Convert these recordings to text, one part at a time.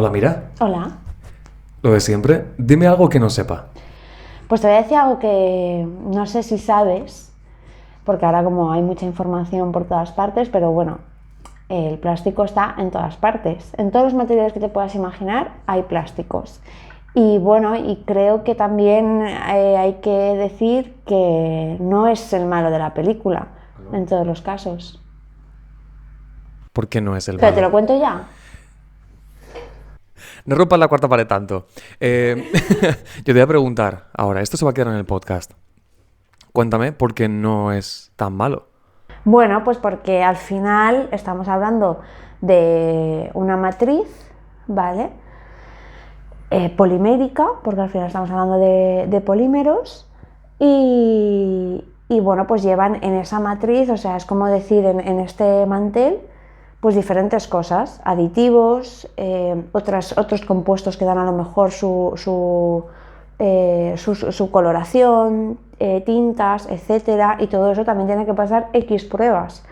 Hola, Mira. Hola. Lo de siempre. Dime algo que no sepa. Pues te voy a decir algo que no sé si sabes, porque ahora como hay mucha información por todas partes, pero bueno, el plástico está en todas partes. En todos los materiales que te puedas imaginar hay plásticos. Y bueno, y creo que también hay que decir que no es el malo de la película, en todos los casos. ¿Por qué no es el Pero te lo malo? cuento ya. No rompas la cuarta pared tanto. Yo te voy a preguntar ahora, esto se va a quedar en el podcast. Cuéntame por qué no es tan malo. Bueno, pues porque al final estamos hablando de una matriz, ¿vale? Polimérica, porque al final estamos hablando de polímeros y bueno, pues llevan en esa matriz, o sea, es como decir en este mantel, pues diferentes cosas, aditivos, otros compuestos que dan a lo mejor su coloración, tintas, etcétera, y todo eso también tiene que pasar X pruebas.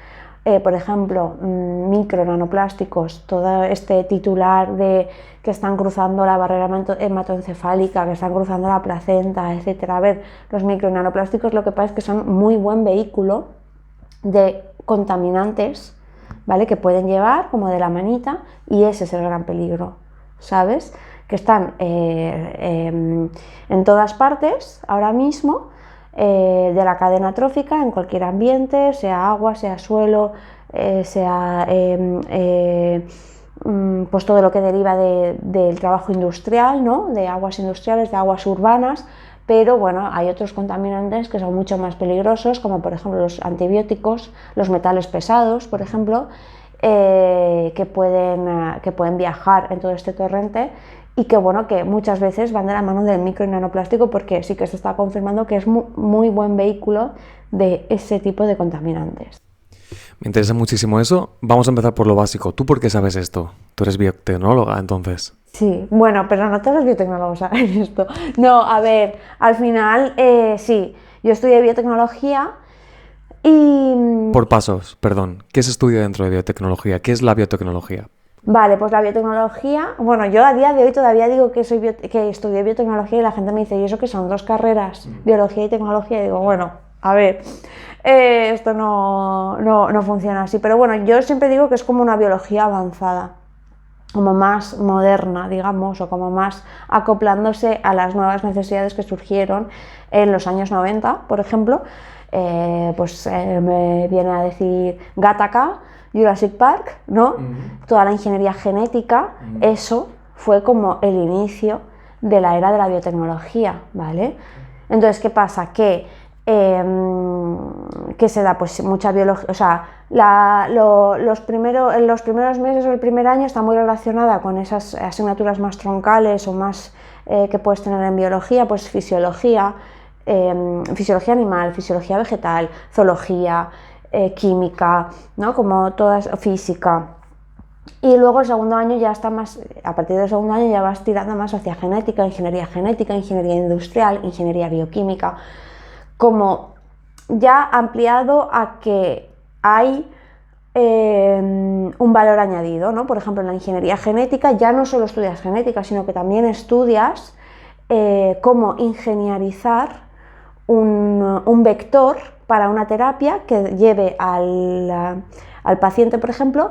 Por ejemplo, micronanoplásticos, todo este titular de que están cruzando la barrera hematoencefálica, que están cruzando la placenta, etcétera. A ver, los micronanoplásticos lo que pasa es que son muy buen vehículo de contaminantes, ¿vale? Que pueden llevar como de la manita, y ese es el gran peligro, ¿sabes? Que están en todas partes ahora mismo, de la cadena trófica, en cualquier ambiente, sea agua, sea suelo, sea pues todo lo que deriva del trabajo industrial, ¿no? De aguas industriales, de aguas urbanas. Pero bueno, hay otros contaminantes que son mucho más peligrosos, como por ejemplo los antibióticos, los metales pesados, por ejemplo, que pueden viajar en todo este torrente, y que bueno, que muchas veces van de la mano del micro y nanoplástico, porque sí que se está confirmando que es muy buen vehículo de ese tipo de contaminantes. Me interesa muchísimo eso. Vamos a empezar por lo básico. ¿Tú por qué sabes esto? Tú eres biotecnóloga, entonces. Sí, bueno, pero no todos los biotecnólogos saben esto. No, a ver, al final sí, yo estudié biotecnología y... Por pasos, perdón. ¿Qué se estudia dentro de biotecnología? ¿Qué es la biotecnología? Vale, pues la biotecnología, bueno, yo a día de hoy todavía digo que que estudié biotecnología, y la gente me dice, ¿y eso qué son? ¿Dos carreras? Biología y tecnología. Y digo, bueno, a ver, esto no funciona así. Pero bueno, yo siempre digo que es como una biología avanzada, como más moderna, digamos, o como más acoplándose a las nuevas necesidades que surgieron en los años 90, por ejemplo. Me viene a decir Gattaca, Jurassic Park, ¿no? Toda la ingeniería genética, eso fue como el inicio de la era de la biotecnología, ¿vale? Entonces, ¿qué pasa? Que se da pues mucha biología, o sea, en los primeros meses o el primer año está muy relacionada con esas asignaturas más troncales o más que puedes tener en biología, pues fisiología, fisiología animal, fisiología vegetal, zoología, química, ¿no? Como todas, física. Y luego el segundo año ya está más, a partir del segundo año ya vas tirando más hacia genética, ingeniería industrial, ingeniería bioquímica, como ya ampliado a que hay un valor añadido, ¿no? Por ejemplo, en la ingeniería genética ya no solo estudias genética, sino que también estudias cómo ingenierizar un vector para una terapia que lleve al paciente, por ejemplo,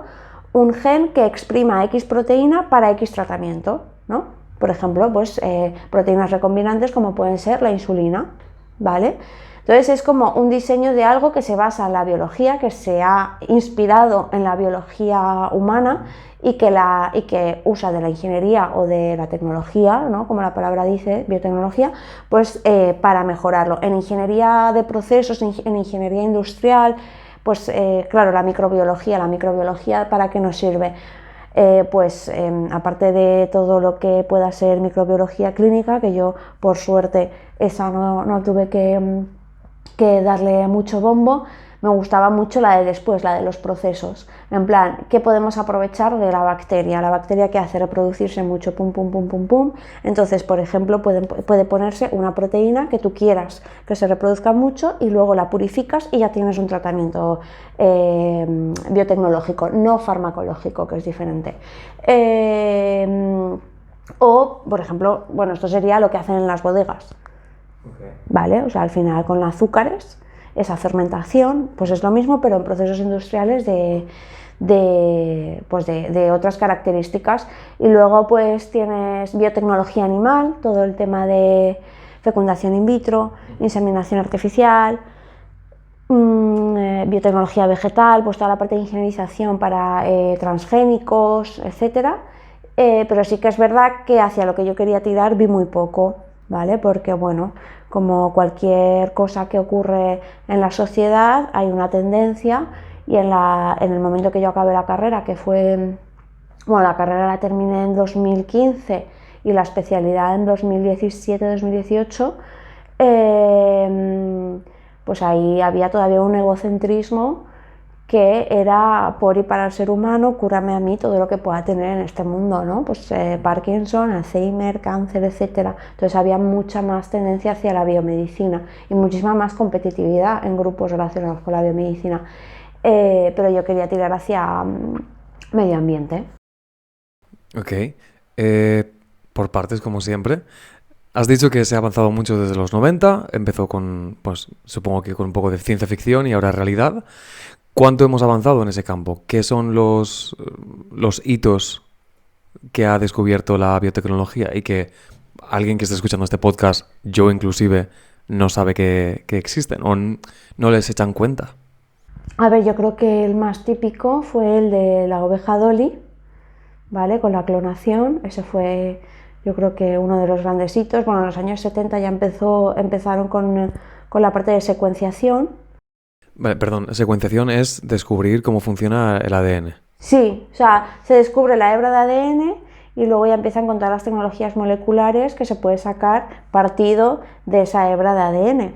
un gen que exprima X proteína para X tratamiento, ¿no? Por ejemplo, pues proteínas recombinantes como pueden ser la insulina, ¿vale? Entonces es como un diseño de algo que se basa en la biología, que se ha inspirado en la biología humana y que usa de la ingeniería o de la tecnología, ¿no? Como la palabra dice, biotecnología, pues para mejorarlo. En ingeniería de procesos, en ingeniería industrial, pues claro, la microbiología, ¿para qué nos sirve? Aparte de todo lo que pueda ser microbiología clínica, que yo por suerte esa no tuve que darle mucho bombo, me gustaba mucho la de después, la de los procesos. En plan, ¿qué podemos aprovechar de la bacteria? La bacteria que hace reproducirse mucho, pum, pum, pum, pum, pum. Entonces, por ejemplo, puede ponerse una proteína que tú quieras que se reproduzca mucho y luego la purificas y ya tienes un tratamiento biotecnológico, no farmacológico, que es diferente. O, por ejemplo, bueno, esto sería lo que hacen en las bodegas, ¿vale? O sea, al final con azúcares, esa fermentación, pues es lo mismo, pero en procesos industriales de otras características. Y luego pues tienes biotecnología animal, todo el tema de fecundación in vitro, inseminación artificial, biotecnología vegetal, pues toda la parte de ingenierización para transgénicos, etcétera. Pero sí que es verdad que hacia lo que yo quería tirar vi muy poco, ¿vale? Porque bueno, como cualquier cosa que ocurre en la sociedad, hay una tendencia y en el momento que yo acabé la carrera, que fue, bueno, la carrera la terminé en 2015 y la especialidad en 2017-2018, pues ahí había todavía un egocentrismo que era por y para el ser humano, cúrame a mí todo lo que pueda tener en este mundo, ¿no? Pues Parkinson, Alzheimer, cáncer, etcétera. Entonces había mucha más tendencia hacia la biomedicina y muchísima más competitividad en grupos relacionados con la biomedicina. Pero yo quería tirar hacia medio ambiente. Ok. Por partes, como siempre. Has dicho que se ha avanzado mucho desde los 90, empezó con, pues supongo que con un poco de ciencia ficción y ahora realidad. ¿Cuánto hemos avanzado en ese campo? ¿Qué son los hitos que ha descubierto la biotecnología y que alguien que esté escuchando este podcast, yo inclusive, no sabe que existen o no les echan cuenta? A ver, yo creo que el más típico fue el de la oveja Dolly, ¿vale? Con la clonación. Ese fue, yo creo que uno de los grandes hitos. Bueno, en los años 70 ya empezaron con la parte de secuenciación. Vale, perdón, secuenciación es descubrir cómo funciona el ADN. Sí, o sea, se descubre la hebra de ADN y luego ya empiezan con todas las tecnologías moleculares que se puede sacar partido de esa hebra de ADN.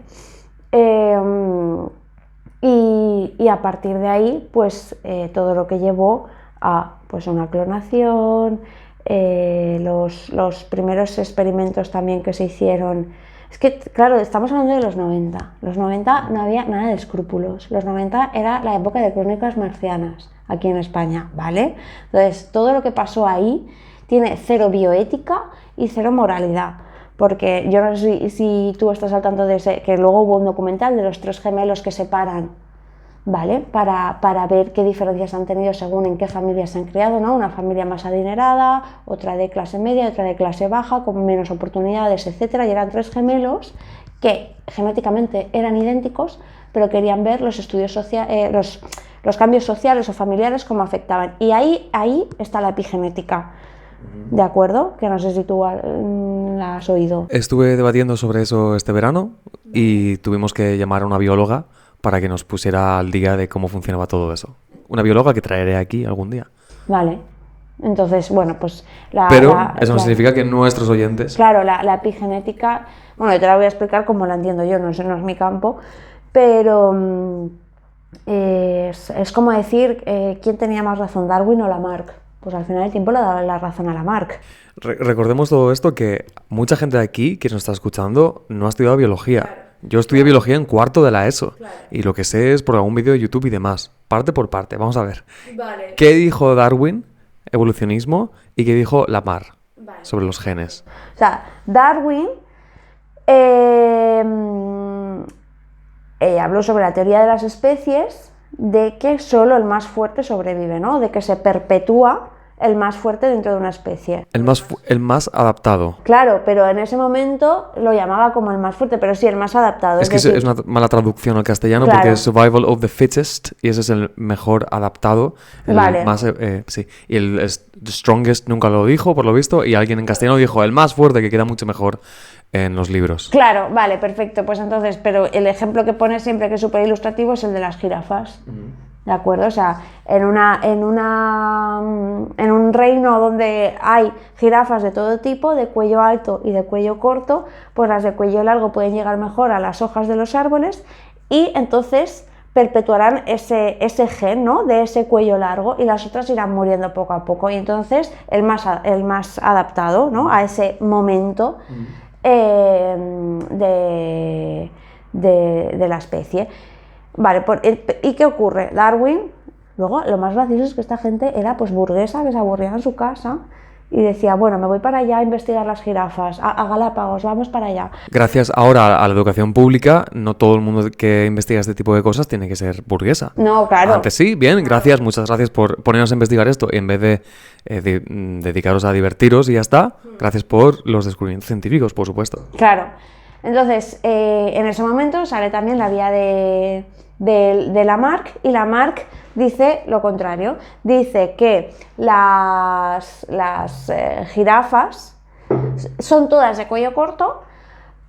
Y a partir de ahí, pues todo lo que llevó a pues, una clonación, los primeros experimentos también que se hicieron. Es que, claro, estamos hablando de los 90. Los 90 no había nada de escrúpulos. Los 90 era la época de Crónicas Marcianas, aquí en España, ¿vale? Entonces, todo lo que pasó ahí tiene cero bioética y cero moralidad. Porque yo no sé si tú estás al tanto de ese, que luego hubo un documental de los 3 gemelos que se paran, ¿vale? Para ver qué diferencias han tenido según en qué familias se han criado, ¿no? Una familia más adinerada, otra de clase media, otra de clase baja, con menos oportunidades, etcétera. Y eran 3 gemelos que genéticamente eran idénticos, pero querían ver los estudios los cambios sociales o familiares cómo afectaban. Y ahí está la epigenética. ¿De acuerdo? Que no sé si tú la has oído. Estuve debatiendo sobre eso este verano y tuvimos que llamar a una bióloga para que nos pusiera al día de cómo funcionaba todo eso. Una bióloga que traeré aquí algún día. Vale. Entonces, bueno, pues... Pero eso no significa que nuestros oyentes... Claro, la epigenética... Bueno, yo te la voy a explicar como la entiendo yo, no es mi campo, pero es como decir quién tenía más razón, Darwin o Lamarck. Pues al final del tiempo le daba la razón a Lamarck. Recordemos todo esto, que mucha gente de aquí que nos está escuchando no ha estudiado biología. Claro. Yo estudié biología en cuarto de la ESO. Claro. Y lo que sé es por algún vídeo de YouTube y demás. Parte por parte, vamos a ver. Vale. ¿Qué dijo Darwin, evolucionismo, y qué dijo Lamarck sobre los genes? O sea, Darwin habló sobre la teoría de las especies, de que solo el más fuerte sobrevive, ¿no? De que se perpetúa el más fuerte dentro de una especie. El más adaptado. Claro, pero en ese momento lo llamaba como el más fuerte, pero sí, el más adaptado. Es que decir, es una mala traducción al castellano, claro, porque es survival of the fittest y ese es el mejor adaptado. El vale. Más, sí. Y el the strongest nunca lo dijo, por lo visto, y alguien en castellano dijo el más fuerte, que queda mucho mejor en los libros. Claro, vale, perfecto. Pues entonces, pero el ejemplo que pone siempre que es súper ilustrativo es el de las jirafas. ¿De acuerdo? O sea, en un reino donde hay jirafas de todo tipo, de cuello alto y de cuello corto, pues las de cuello largo pueden llegar mejor a las hojas de los árboles y entonces perpetuarán ese gen, ¿no? De ese cuello largo, y las otras irán muriendo poco a poco. Y entonces el más adaptado, ¿no? A ese momento de la especie. Vale, ¿y qué ocurre? Darwin, luego lo más gracioso es que esta gente era pues burguesa, que se aburría en su casa y decía, bueno, me voy para allá a investigar las jirafas, a Galápagos, vamos para allá. Gracias ahora a la educación pública, no todo el mundo que investiga este tipo de cosas tiene que ser burguesa. No, claro. Antes sí, bien, gracias, muchas gracias por ponernos a investigar esto en vez de dedicaros a divertiros y ya está. Gracias por los descubrimientos científicos, por supuesto. Claro. Entonces, en ese momento sale también la vía de Lamarck, y Lamarck dice lo contrario. Dice que las jirafas son todas de cuello corto,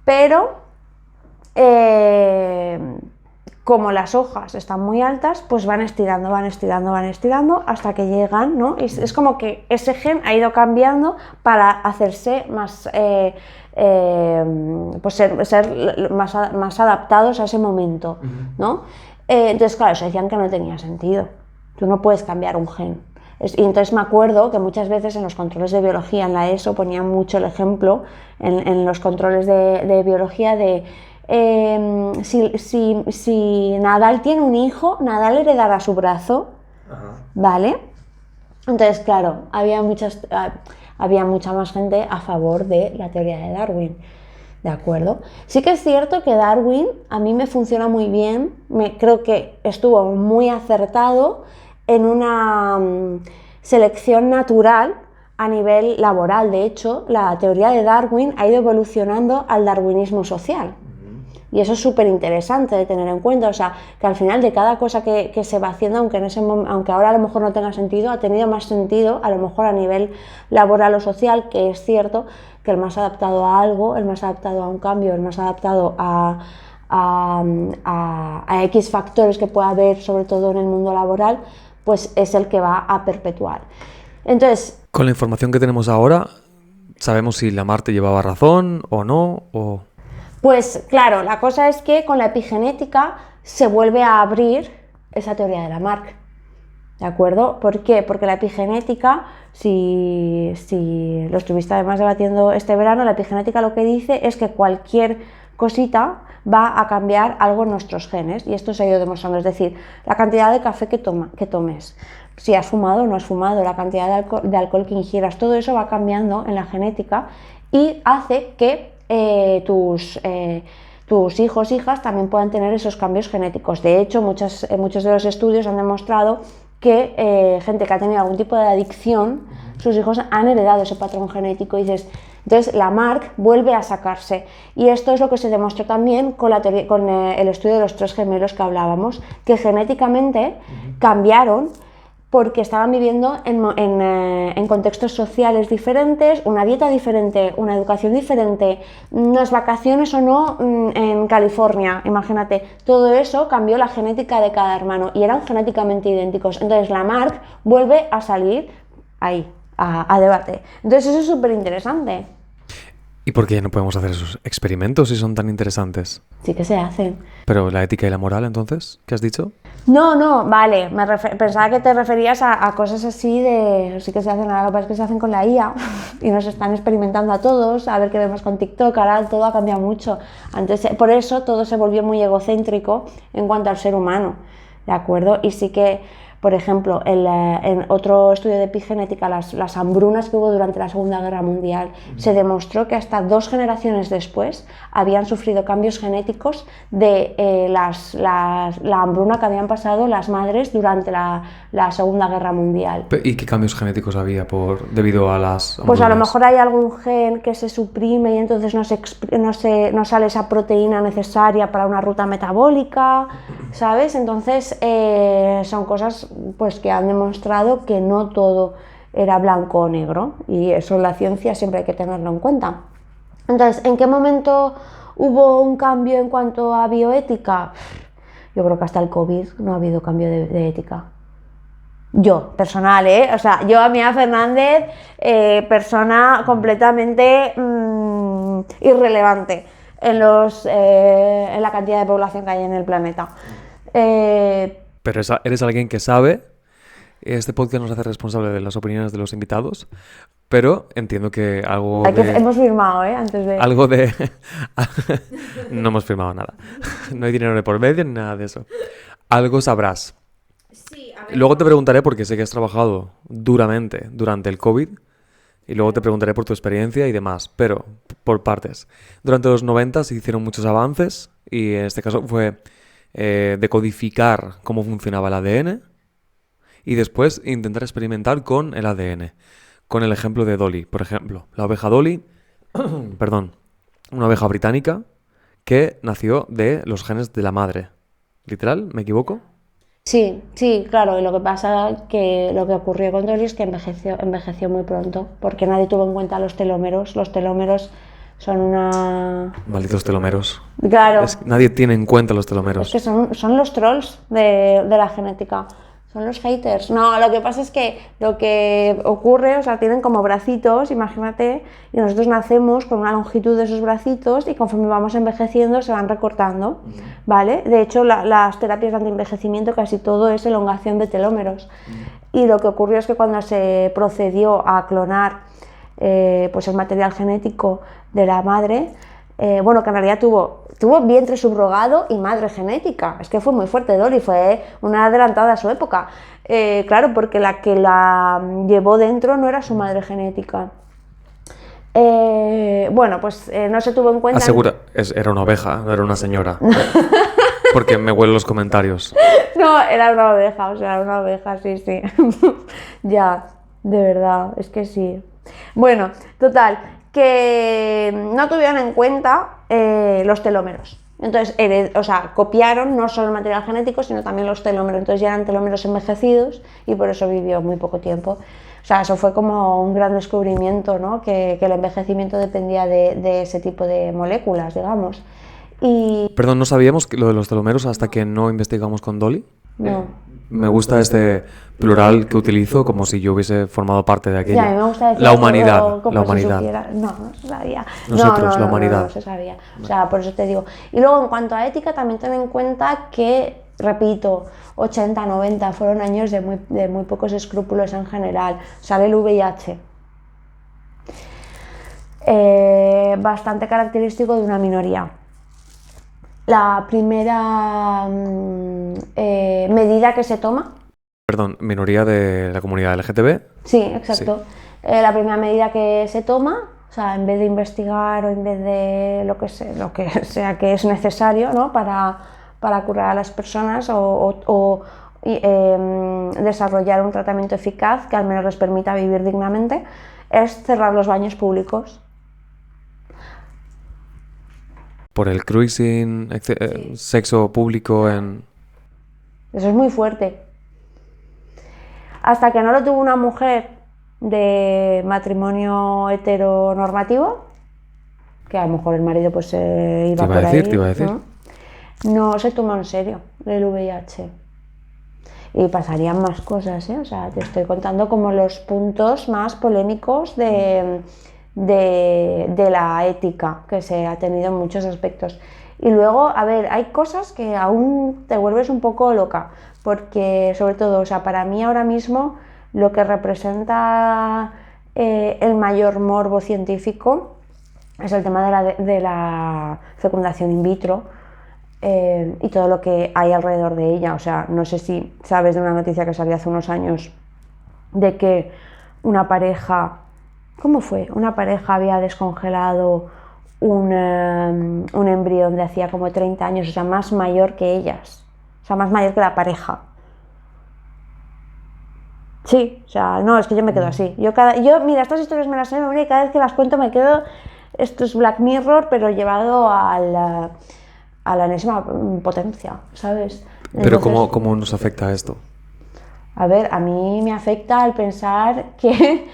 pero como las hojas están muy altas, pues van estirando hasta que llegan, ¿no? Y es como que ese gen ha ido cambiando para hacerse más, pues ser más adaptados a ese momento, ¿no? Entonces, claro, se decían que no tenía sentido. Tú no puedes cambiar un gen. Y entonces me acuerdo que muchas veces en los controles de biología en la ESO ponían mucho el ejemplo en los controles de biología de si Nadal tiene un hijo, Nadal heredará su brazo. Ajá. ¿Vale? Entonces, claro, había mucha más gente a favor de la teoría de Darwin. ¿De acuerdo? Sí que es cierto que Darwin a mí me funciona muy bien, creo que estuvo muy acertado en una selección natural a nivel laboral. De hecho, la teoría de Darwin ha ido evolucionando al darwinismo social. Y eso es súper interesante de tener en cuenta, o sea, que al final de cada cosa que se va haciendo, aunque ahora a lo mejor no tenga sentido, ha tenido más sentido a lo mejor a nivel laboral o social, que es cierto que el más adaptado a algo, el más adaptado a un cambio, el más adaptado a X factores que pueda haber, sobre todo en el mundo laboral, pues es el que va a perpetuar. Entonces, con la información que tenemos ahora, ¿sabemos si Lamarck llevaba razón o no? Pues claro, la cosa es que con la epigenética se vuelve a abrir esa teoría de Lamarck, ¿de acuerdo? ¿Por qué? Porque la epigenética, si lo estuviste además debatiendo este verano, la epigenética lo que dice es que cualquier cosita va a cambiar algo en nuestros genes, y esto se ha ido demostrando, es decir, la cantidad de café que tomes, si has fumado o no has fumado, la cantidad de alcohol que ingieras, todo eso va cambiando en la genética y hace que tus hijos, hijas también puedan tener esos cambios genéticos. De hecho, muchos de los estudios han demostrado que gente que ha tenido algún tipo de adicción, sus hijos han heredado ese patrón genético. Y dices, entonces Lamarck vuelve a sacarse. Y esto es lo que se demostró también con el estudio de los 3 gemelos que hablábamos, que genéticamente cambiaron porque estaban viviendo en contextos sociales diferentes, una dieta diferente, una educación diferente, unas vacaciones o no en California, imagínate. Todo eso cambió la genética de cada hermano y eran genéticamente idénticos. Entonces Lamarck vuelve a salir ahí, a debate. Entonces eso es súper interesante. ¿Y por qué ya no podemos hacer esos experimentos si son tan interesantes? Sí que se hacen. ¿Pero la ética y la moral, entonces? ¿Qué has dicho? No, vale. Pensaba que te referías a cosas así de... Sí que se hacen, ahora lo que pasa es que se hacen con la IA y nos están experimentando a todos, a ver qué vemos con TikTok. Ahora todo ha cambiado mucho. Antes, por eso todo se volvió muy egocéntrico en cuanto al ser humano, ¿de acuerdo? Y sí que, por ejemplo, en otro estudio de epigenética, las hambrunas que hubo durante la Segunda Guerra Mundial, se demostró que hasta 2 generaciones después habían sufrido cambios genéticos de la hambruna que habían pasado las madres durante la Segunda Guerra Mundial. ¿Y qué cambios genéticos había debido a las hambrunas? Pues a lo mejor hay algún gen que se suprime y entonces no sale esa proteína necesaria para una ruta metabólica, ¿sabes? Entonces son cosas pues que han demostrado que no todo era blanco o negro, y eso en la ciencia siempre hay que tenerlo en cuenta. Entonces, ¿en qué momento hubo un cambio en cuanto a bioética? Yo creo que hasta el COVID no ha habido cambio de ética. Yo, personal, o sea, yo, Amiga Fernández, persona completamente irrelevante en la cantidad de población que hay en el planeta. Pero eres alguien que sabe. Este podcast nos hace responsable de las opiniones de los invitados, pero entiendo que hemos firmado, antes de... Algo de... No hemos firmado nada. No hay dinero de por medio ni nada de eso. Algo sabrás. Sí, a ver, luego te preguntaré, porque sé que has trabajado duramente durante el COVID, y luego te preguntaré por tu experiencia y demás, pero por partes. Durante los 90 se hicieron muchos avances y en este caso fue decodificar cómo funcionaba el ADN y después intentar experimentar con el ADN, con el ejemplo de Dolly. Por ejemplo, la oveja Dolly, perdón, una oveja británica que nació de los genes de la madre. ¿Literal? ¿Me equivoco? Sí, sí, claro, y lo que pasa que lo que ocurrió con Dolly es que envejeció muy pronto, porque nadie tuvo en cuenta los telómeros. Los telómeros son una... Malditos telomeros. Claro, Nadie tiene en cuenta los es que telomeros. son los trolls de la genética, son los haters. No, lo que pasa es que lo que ocurre, o sea, tienen como bracitos, imagínate, y nosotros nacemos con una longitud de esos bracitos y conforme vamos envejeciendo se van recortando, ¿vale? De hecho, las terapias de antienvejecimiento casi todo es elongación de telómeros. Y lo que ocurrió es que cuando se procedió a clonar pues el material genético de la madre, bueno, que en realidad tuvo vientre subrogado y madre genética. Es que fue muy fuerte Dolly, fue una adelantada a su época. Claro, porque la que la llevó dentro no era su madre genética. Bueno, pues no se tuvo en cuenta... Asegura, era una oveja, no era una señora. Porque me huelen los comentarios. No, era una oveja, o sea, era una oveja, sí, sí. Ya, de verdad, es que sí. Bueno, total, que no tuvieron en cuenta los telómeros. Entonces, o sea, copiaron no solo el material genético, sino también los telómeros. Entonces ya eran telómeros envejecidos y por eso vivió muy poco tiempo. O sea, eso fue como un gran descubrimiento, ¿no? Que el envejecimiento dependía de ese tipo de moléculas, digamos. Y... Perdón, no sabíamos lo de los telomeros hasta que no investigamos con Dolly. No. Me gusta este plural que utilizo como si yo hubiese formado parte de aquello. Sí, a mí me gusta decir la humanidad, como la si humanidad. supiera. No se sabía. Nosotros, la humanidad. No se sabía. O sea, por eso te digo. Y luego, en cuanto a ética, también ten en cuenta que, repito, 80, 90 fueron años de muy pocos escrúpulos en general. Sale el VIH. Bastante característico de una minoría. La primera medida que se toma... Perdón, minoría de la comunidad LGTB. Sí, exacto. Sí. La primera medida que se toma, o sea, en vez de investigar o en vez de lo que sea que es necesario, ¿no? para curar a las personas o desarrollar un tratamiento eficaz que al menos les permita vivir dignamente, es cerrar los baños públicos. Por el cruising, sexo público en... Eso es muy fuerte. Hasta que no lo tuvo una mujer de matrimonio heteronormativo, que a lo mejor el marido pues iba por ahí. Te iba a decir. No se tomó en serio el VIH. Y pasarían más cosas, ¿eh? O sea, te estoy contando como los puntos más polémicos de la ética que se ha tenido en muchos aspectos. Y luego, a ver, hay cosas que aún te vuelves un poco loca, porque sobre todo, o sea, para mí ahora mismo lo que representa el mayor morbo científico es el tema de la fecundación in vitro y todo lo que hay alrededor de ella. O sea, no sé si sabes de una noticia que salió hace unos años de que una pareja... ¿Cómo fue? Una pareja había descongelado un embrión de hacía como 30 años, o sea, más mayor que ellas, o sea, más mayor que la pareja. Sí, o sea, no, es que yo me quedo así. Yo, mira, estas historias me las sé de memoria y cada vez que las cuento me quedo... Esto es Black Mirror, pero llevado a la enésima potencia, ¿sabes? Pero Entonces, ¿cómo nos afecta esto? A ver, a mí me afecta al pensar que...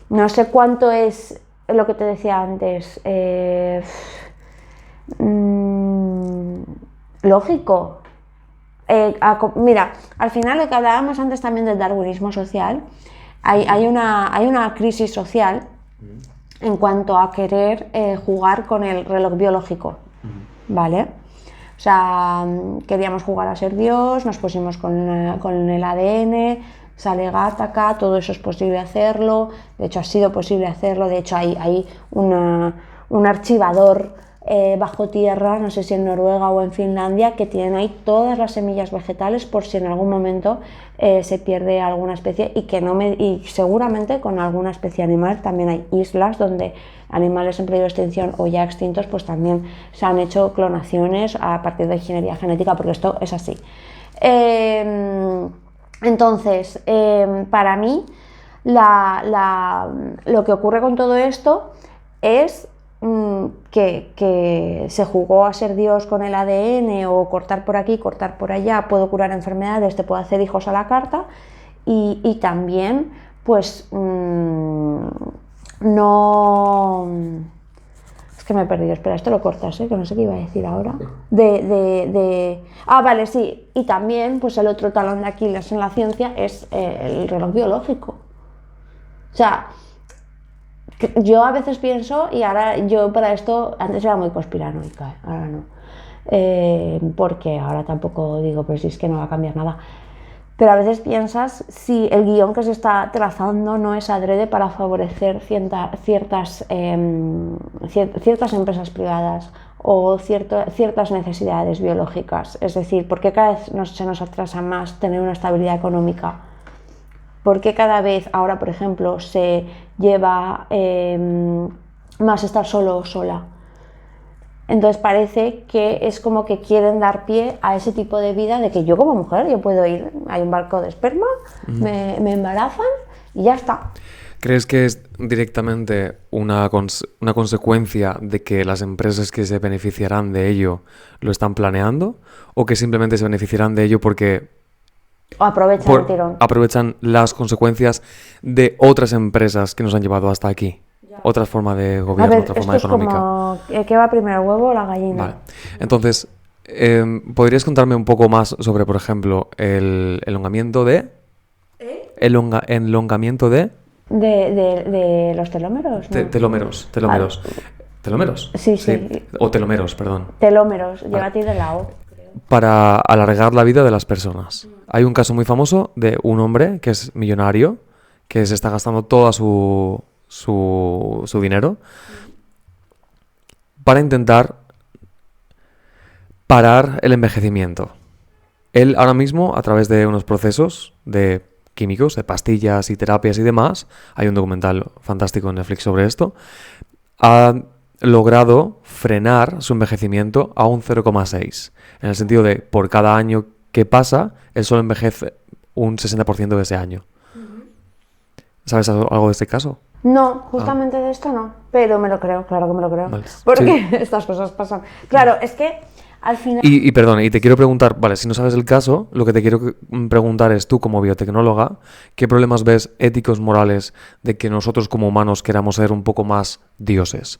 no sé cuánto es lo que te decía antes, lógico. Mira, al final lo que hablábamos antes también del darwinismo social, hay una crisis social en cuanto a querer jugar con el reloj biológico, ¿vale? O sea, queríamos jugar a ser Dios, nos pusimos con el ADN, sale Gattaca, todo eso es posible hacerlo, de hecho ha sido posible hacerlo, de hecho hay un archivador bajo tierra, no sé si en Noruega o en Finlandia, que tienen ahí todas las semillas vegetales por si en algún momento se pierde alguna especie y seguramente con alguna especie animal. También hay islas donde animales en peligro de extinción o ya extintos, pues también se han hecho clonaciones a partir de ingeniería genética, porque esto es así. Entonces, para mí, lo que ocurre con todo esto es que se jugó a ser Dios con el ADN o cortar por aquí, cortar por allá, puedo curar enfermedades, te puedo hacer hijos a la carta y también pues no... Es que me he perdido, espera, esto lo cortas, que no sé qué iba a decir ahora. Ah, vale, sí, y también pues el otro talón de Aquiles en la ciencia es el reloj biológico. O sea, yo a veces pienso, y ahora yo para esto, antes era muy conspiranoica, ahora no, porque ahora tampoco digo, pero si es que no va a cambiar nada. Pero a veces piensas si el guión que se está trazando no es adrede para favorecer ciertas empresas privadas o ciertas necesidades biológicas. Es decir, ¿por qué cada vez se nos atrasa más tener una estabilidad económica? ¿Por qué cada vez ahora, por ejemplo, se lleva más estar solo o sola? Entonces parece que es como que quieren dar pie a ese tipo de vida de que yo como mujer, yo puedo ir, hay un barco de esperma, me embarazan y ya está. ¿Crees que es directamente una consecuencia de que las empresas que se beneficiarán de ello lo están planeando? ¿O que simplemente se beneficiarán de ello porque o aprovechan el tirón? Aprovechan las consecuencias de otras empresas que nos han llevado hasta aquí? Otra forma de gobierno, otra forma económica. Como, ¿qué va primero, el huevo o la gallina? Vale. Entonces, ¿podrías contarme un poco más sobre, por ejemplo, el elongamiento de... Elongamiento de... De los telómeros, ¿no? Telómeros. ¿Telómeros? Sí. O telómeros, perdón. Telómeros, lleva a ti de la O. Para alargar la vida de las personas. Hay un caso muy famoso de un hombre que es millonario, que se está gastando toda su dinero para intentar parar el envejecimiento. Él ahora mismo, a través de unos procesos de químicos, de pastillas y terapias y demás, hay un documental fantástico en Netflix sobre esto, ha logrado frenar su envejecimiento a un 0,6. En el sentido de, por cada año que pasa, él solo envejece un 60% de ese año. ¿Sabes algo de este caso? No, justamente de esto no, pero me lo creo, claro que me lo creo. Vale. Porque estas cosas pasan. Claro, es que al final... Y perdón, y te quiero preguntar, vale, si no sabes el caso, lo que te quiero preguntar es tú como biotecnóloga, ¿qué problemas ves éticos, morales, de que nosotros como humanos queramos ser un poco más dioses?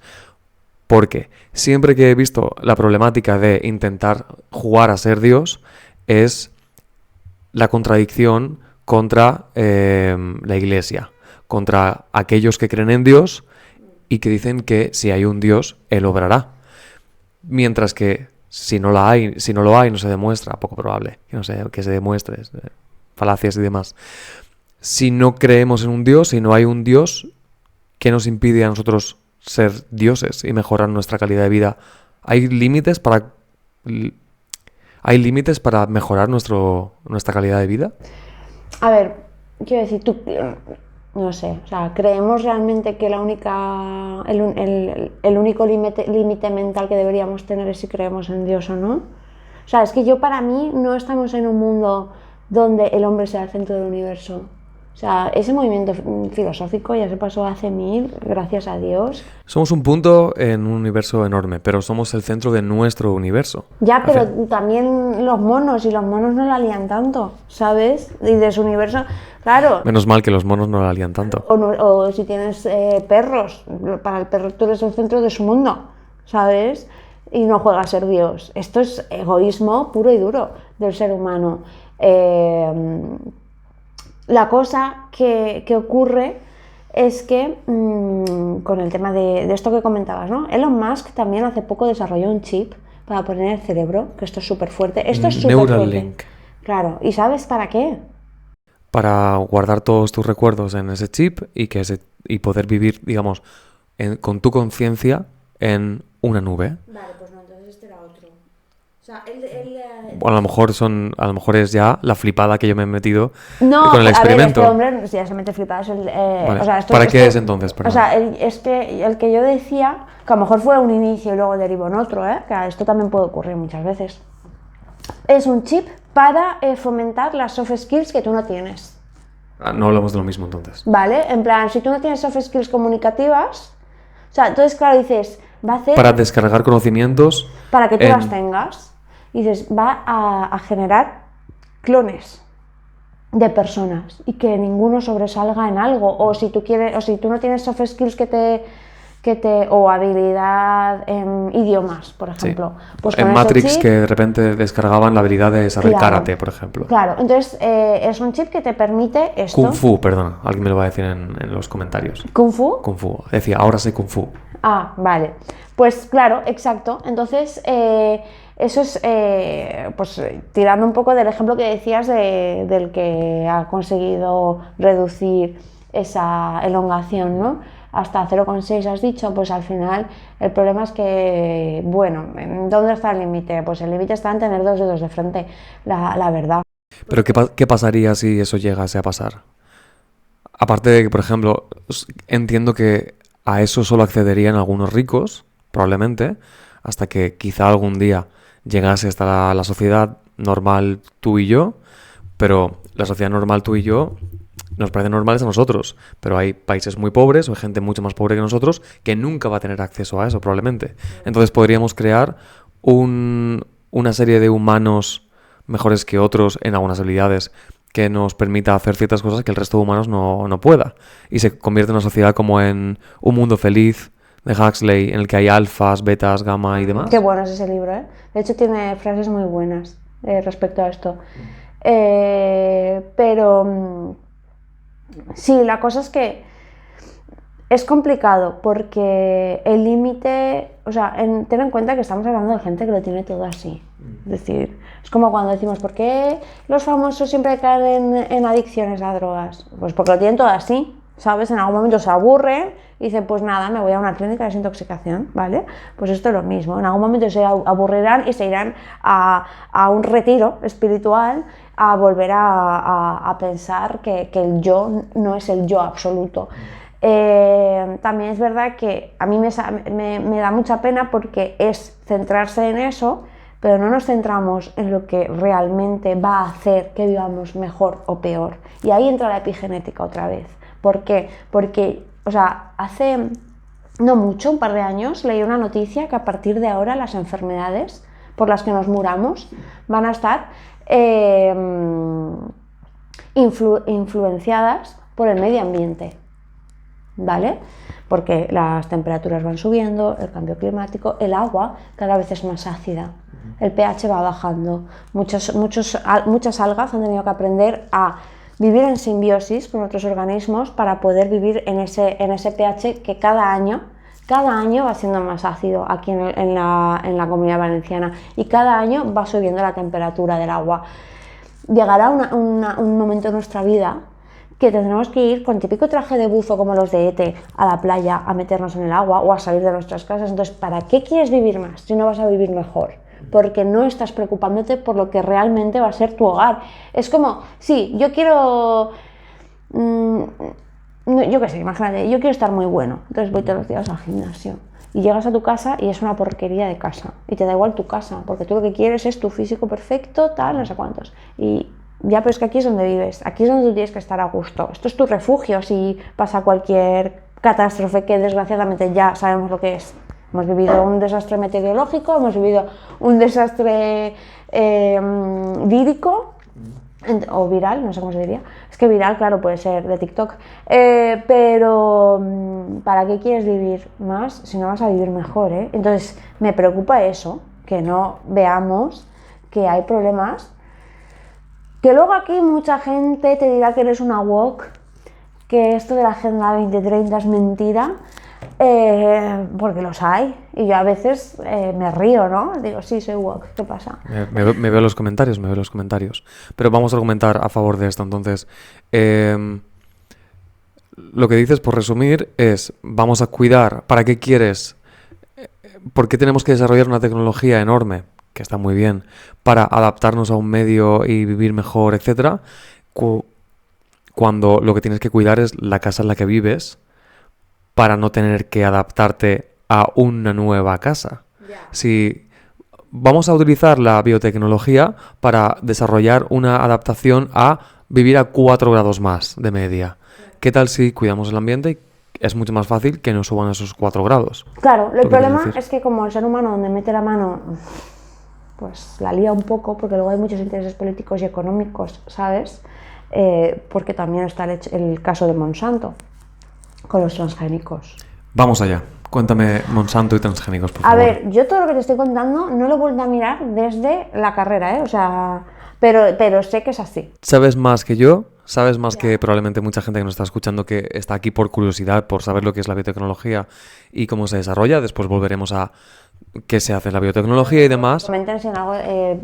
Porque siempre que he visto la problemática de intentar jugar a ser Dios, es la contradicción contra la Iglesia, contra aquellos que creen en Dios y que dicen que si hay un Dios, Él obrará. Mientras que si no lo hay, no se demuestra, poco probable que se demuestre, falacias y demás. Si no creemos en un Dios, si no hay un Dios, ¿qué nos impide a nosotros ser dioses y mejorar nuestra calidad de vida? ¿Hay límites para mejorar nuestra calidad de vida? A ver, quiero decir, tú, no sé, o sea, ¿creemos realmente que el único límite mental que deberíamos tener es si creemos en Dios o no? O sea, es que para mí no estamos en un mundo donde el hombre sea el centro del universo. O sea, ese movimiento filosófico ya se pasó hace 1000, gracias a Dios. Somos un punto en un universo enorme, pero somos el centro de nuestro universo. Ya, pero también los monos no la lían tanto, ¿sabes? Y de su universo, claro. Menos mal que los monos no la lían tanto. O si tienes perros, para el perro tú eres el centro de su mundo, ¿sabes? Y no juega a ser Dios. Esto es egoísmo puro y duro del ser humano. La cosa que ocurre es que con el tema de esto que comentabas, ¿no? Elon Musk también hace poco desarrolló un chip para poner en el cerebro, que esto es súper fuerte. Esto es súper fuerte. Neuralink. Claro, ¿y sabes para qué? Para guardar todos tus recuerdos en ese chip y poder vivir, digamos, con tu conciencia en una nube. Vale, pues no, entonces este era otro. O sea, Bueno, a lo mejor es ya la flipada que yo me he metido no, con el experimento. A ver, este hombre ya se mete flipado. Vale. O sea, ¿Para qué es entonces? Perdón. O sea, es que el que yo decía, que a lo mejor fue un inicio y luego derivó en otro, que esto también puede ocurrir muchas veces. Es un chip para fomentar las soft skills que tú no tienes. No hablamos de lo mismo entonces. Vale, en plan, si tú no tienes soft skills comunicativas, o sea, entonces claro, dices, va a hacer... Para descargar conocimientos... Para que tú las tengas. Y dices, va a generar clones de personas y que ninguno sobresalga en algo. O si tú quieres, o si tú no tienes soft skills o habilidad en idiomas, por ejemplo. Sí. Pues en Matrix que de repente descargaban la habilidad de saber karate, por ejemplo. Claro, entonces es un chip que te permite esto. Kung Fu, perdón, alguien me lo va a decir en los comentarios. ¿Kung Fu? Kung Fu, decía, ahora sé Kung Fu. Ah, vale. Pues claro, exacto. Entonces, eso es, pues tirando un poco del ejemplo que decías del que ha conseguido reducir esa elongación, ¿no? Hasta 0,6 has dicho, pues al final el problema es que, bueno, ¿dónde está el límite? Pues el límite está en tener dos dedos de frente, la verdad. Pero ¿qué pasaría si eso llegase a pasar? Aparte de que, por ejemplo, entiendo que a eso solo accederían algunos ricos, probablemente, hasta que quizá algún día llegase hasta la sociedad normal tú y yo, pero la sociedad normal tú y yo nos parece normales a nosotros, pero hay países muy pobres o hay gente mucho más pobre que nosotros que nunca va a tener acceso a eso, probablemente. Entonces podríamos crear una serie de humanos mejores que otros en algunas habilidades que nos permita hacer ciertas cosas que el resto de humanos no pueda. Y se convierte en una sociedad como en un mundo feliz de Huxley, en el que hay alfas, betas, gamma y demás. Qué bueno es ese libro, ¿eh? De hecho tiene frases muy buenas respecto a esto. Pero sí, la cosa es que es complicado porque el límite, o sea, ten en cuenta que estamos hablando de gente que lo tiene todo así. Es decir, es como cuando decimos, ¿por qué los famosos siempre caen en adicciones a drogas? Pues porque lo tienen todo así, ¿sabes? En algún momento se aburren y dicen, pues nada, me voy a una clínica de desintoxicación, ¿vale? Pues esto es lo mismo. En algún momento se aburrirán y se irán a un retiro espiritual a volver a pensar que el yo no es el yo absoluto. También es verdad que a mí me da mucha pena porque es centrarse en eso, pero no nos centramos en lo que realmente va a hacer que vivamos mejor o peor. Y ahí entra la epigenética otra vez. ¿Por qué? Porque, o sea, hace no mucho, un par de años, leí una noticia que a partir de ahora las enfermedades por las que nos muramos van a estar influenciadas por el medio ambiente, ¿vale? Porque las temperaturas van subiendo, el cambio climático, el agua cada vez es más ácida, el pH va bajando, muchas algas han tenido que aprender a vivir en simbiosis con otros organismos para poder vivir en ese pH que cada año va siendo más ácido aquí en la Comunidad Valenciana y cada año va subiendo la temperatura del agua. Llegará un momento en nuestra vida que tendremos que ir con típico traje de buzo como los de ET a la playa a meternos en el agua o a salir de nuestras casas. Entonces, ¿para qué quieres vivir más si no vas a vivir mejor? Porque no estás preocupándote por lo que realmente va a ser tu hogar. Es como, sí, yo quiero... yo qué sé, imagínate, yo quiero estar muy bueno, entonces voy todos los días al gimnasio y llegas a tu casa y es una porquería de casa y te da igual tu casa, porque tú lo que quieres es tu físico perfecto, tal, no sé cuántos. Y ya, pero es que aquí es donde vives, aquí es donde tú tienes que estar a gusto. Esto es tu refugio si pasa cualquier catástrofe que desgraciadamente ya sabemos lo que es. Hemos vivido un desastre meteorológico, hemos vivido un desastre vírico o viral, no sé cómo se diría. Es que viral, claro, puede ser de TikTok. Pero ¿para qué quieres vivir más si no vas a vivir mejor? Entonces me preocupa eso, que no veamos que hay problemas. Que luego aquí mucha gente te dirá que eres una woke, que esto de la Agenda 2030 es mentira. Porque los hay y yo a veces me río, ¿no? Digo, sí, soy woke, ¿qué pasa? Me veo los comentarios, pero vamos a argumentar a favor de esto. Entonces, lo que dices, por resumir, es vamos a cuidar. ¿Para qué quieres ¿por qué tenemos que desarrollar una tecnología enorme, que está muy bien, para adaptarnos a un medio y vivir mejor, etcétera, cuando lo que tienes que cuidar es la casa en la que vives para no tener que adaptarte a una nueva casa? Si vamos a utilizar la biotecnología para desarrollar una adaptación a vivir a 4 grados más de media, ¿qué tal si cuidamos el ambiente y es mucho más fácil que no suban esos 4 grados? Claro, el ¿Tú qué quieres problema decir? es que como el ser humano donde mete la mano, pues la lía un poco, porque luego hay muchos intereses políticos y económicos, ¿sabes? Porque también está el caso de Monsanto con los transgénicos. Vamos allá. Cuéntame Monsanto y transgénicos, por A favor. ver, yo todo lo que te estoy contando no lo he vuelto a mirar desde la carrera, ¿eh? O sea, pero sé que es así. ¿Sabes más que yo? ¿Sabes más que probablemente mucha gente que nos está escuchando que está aquí por curiosidad, por saber lo que es la biotecnología y cómo se desarrolla? Después volveremos a qué se hace en la biotecnología y demás. Comenten si en algo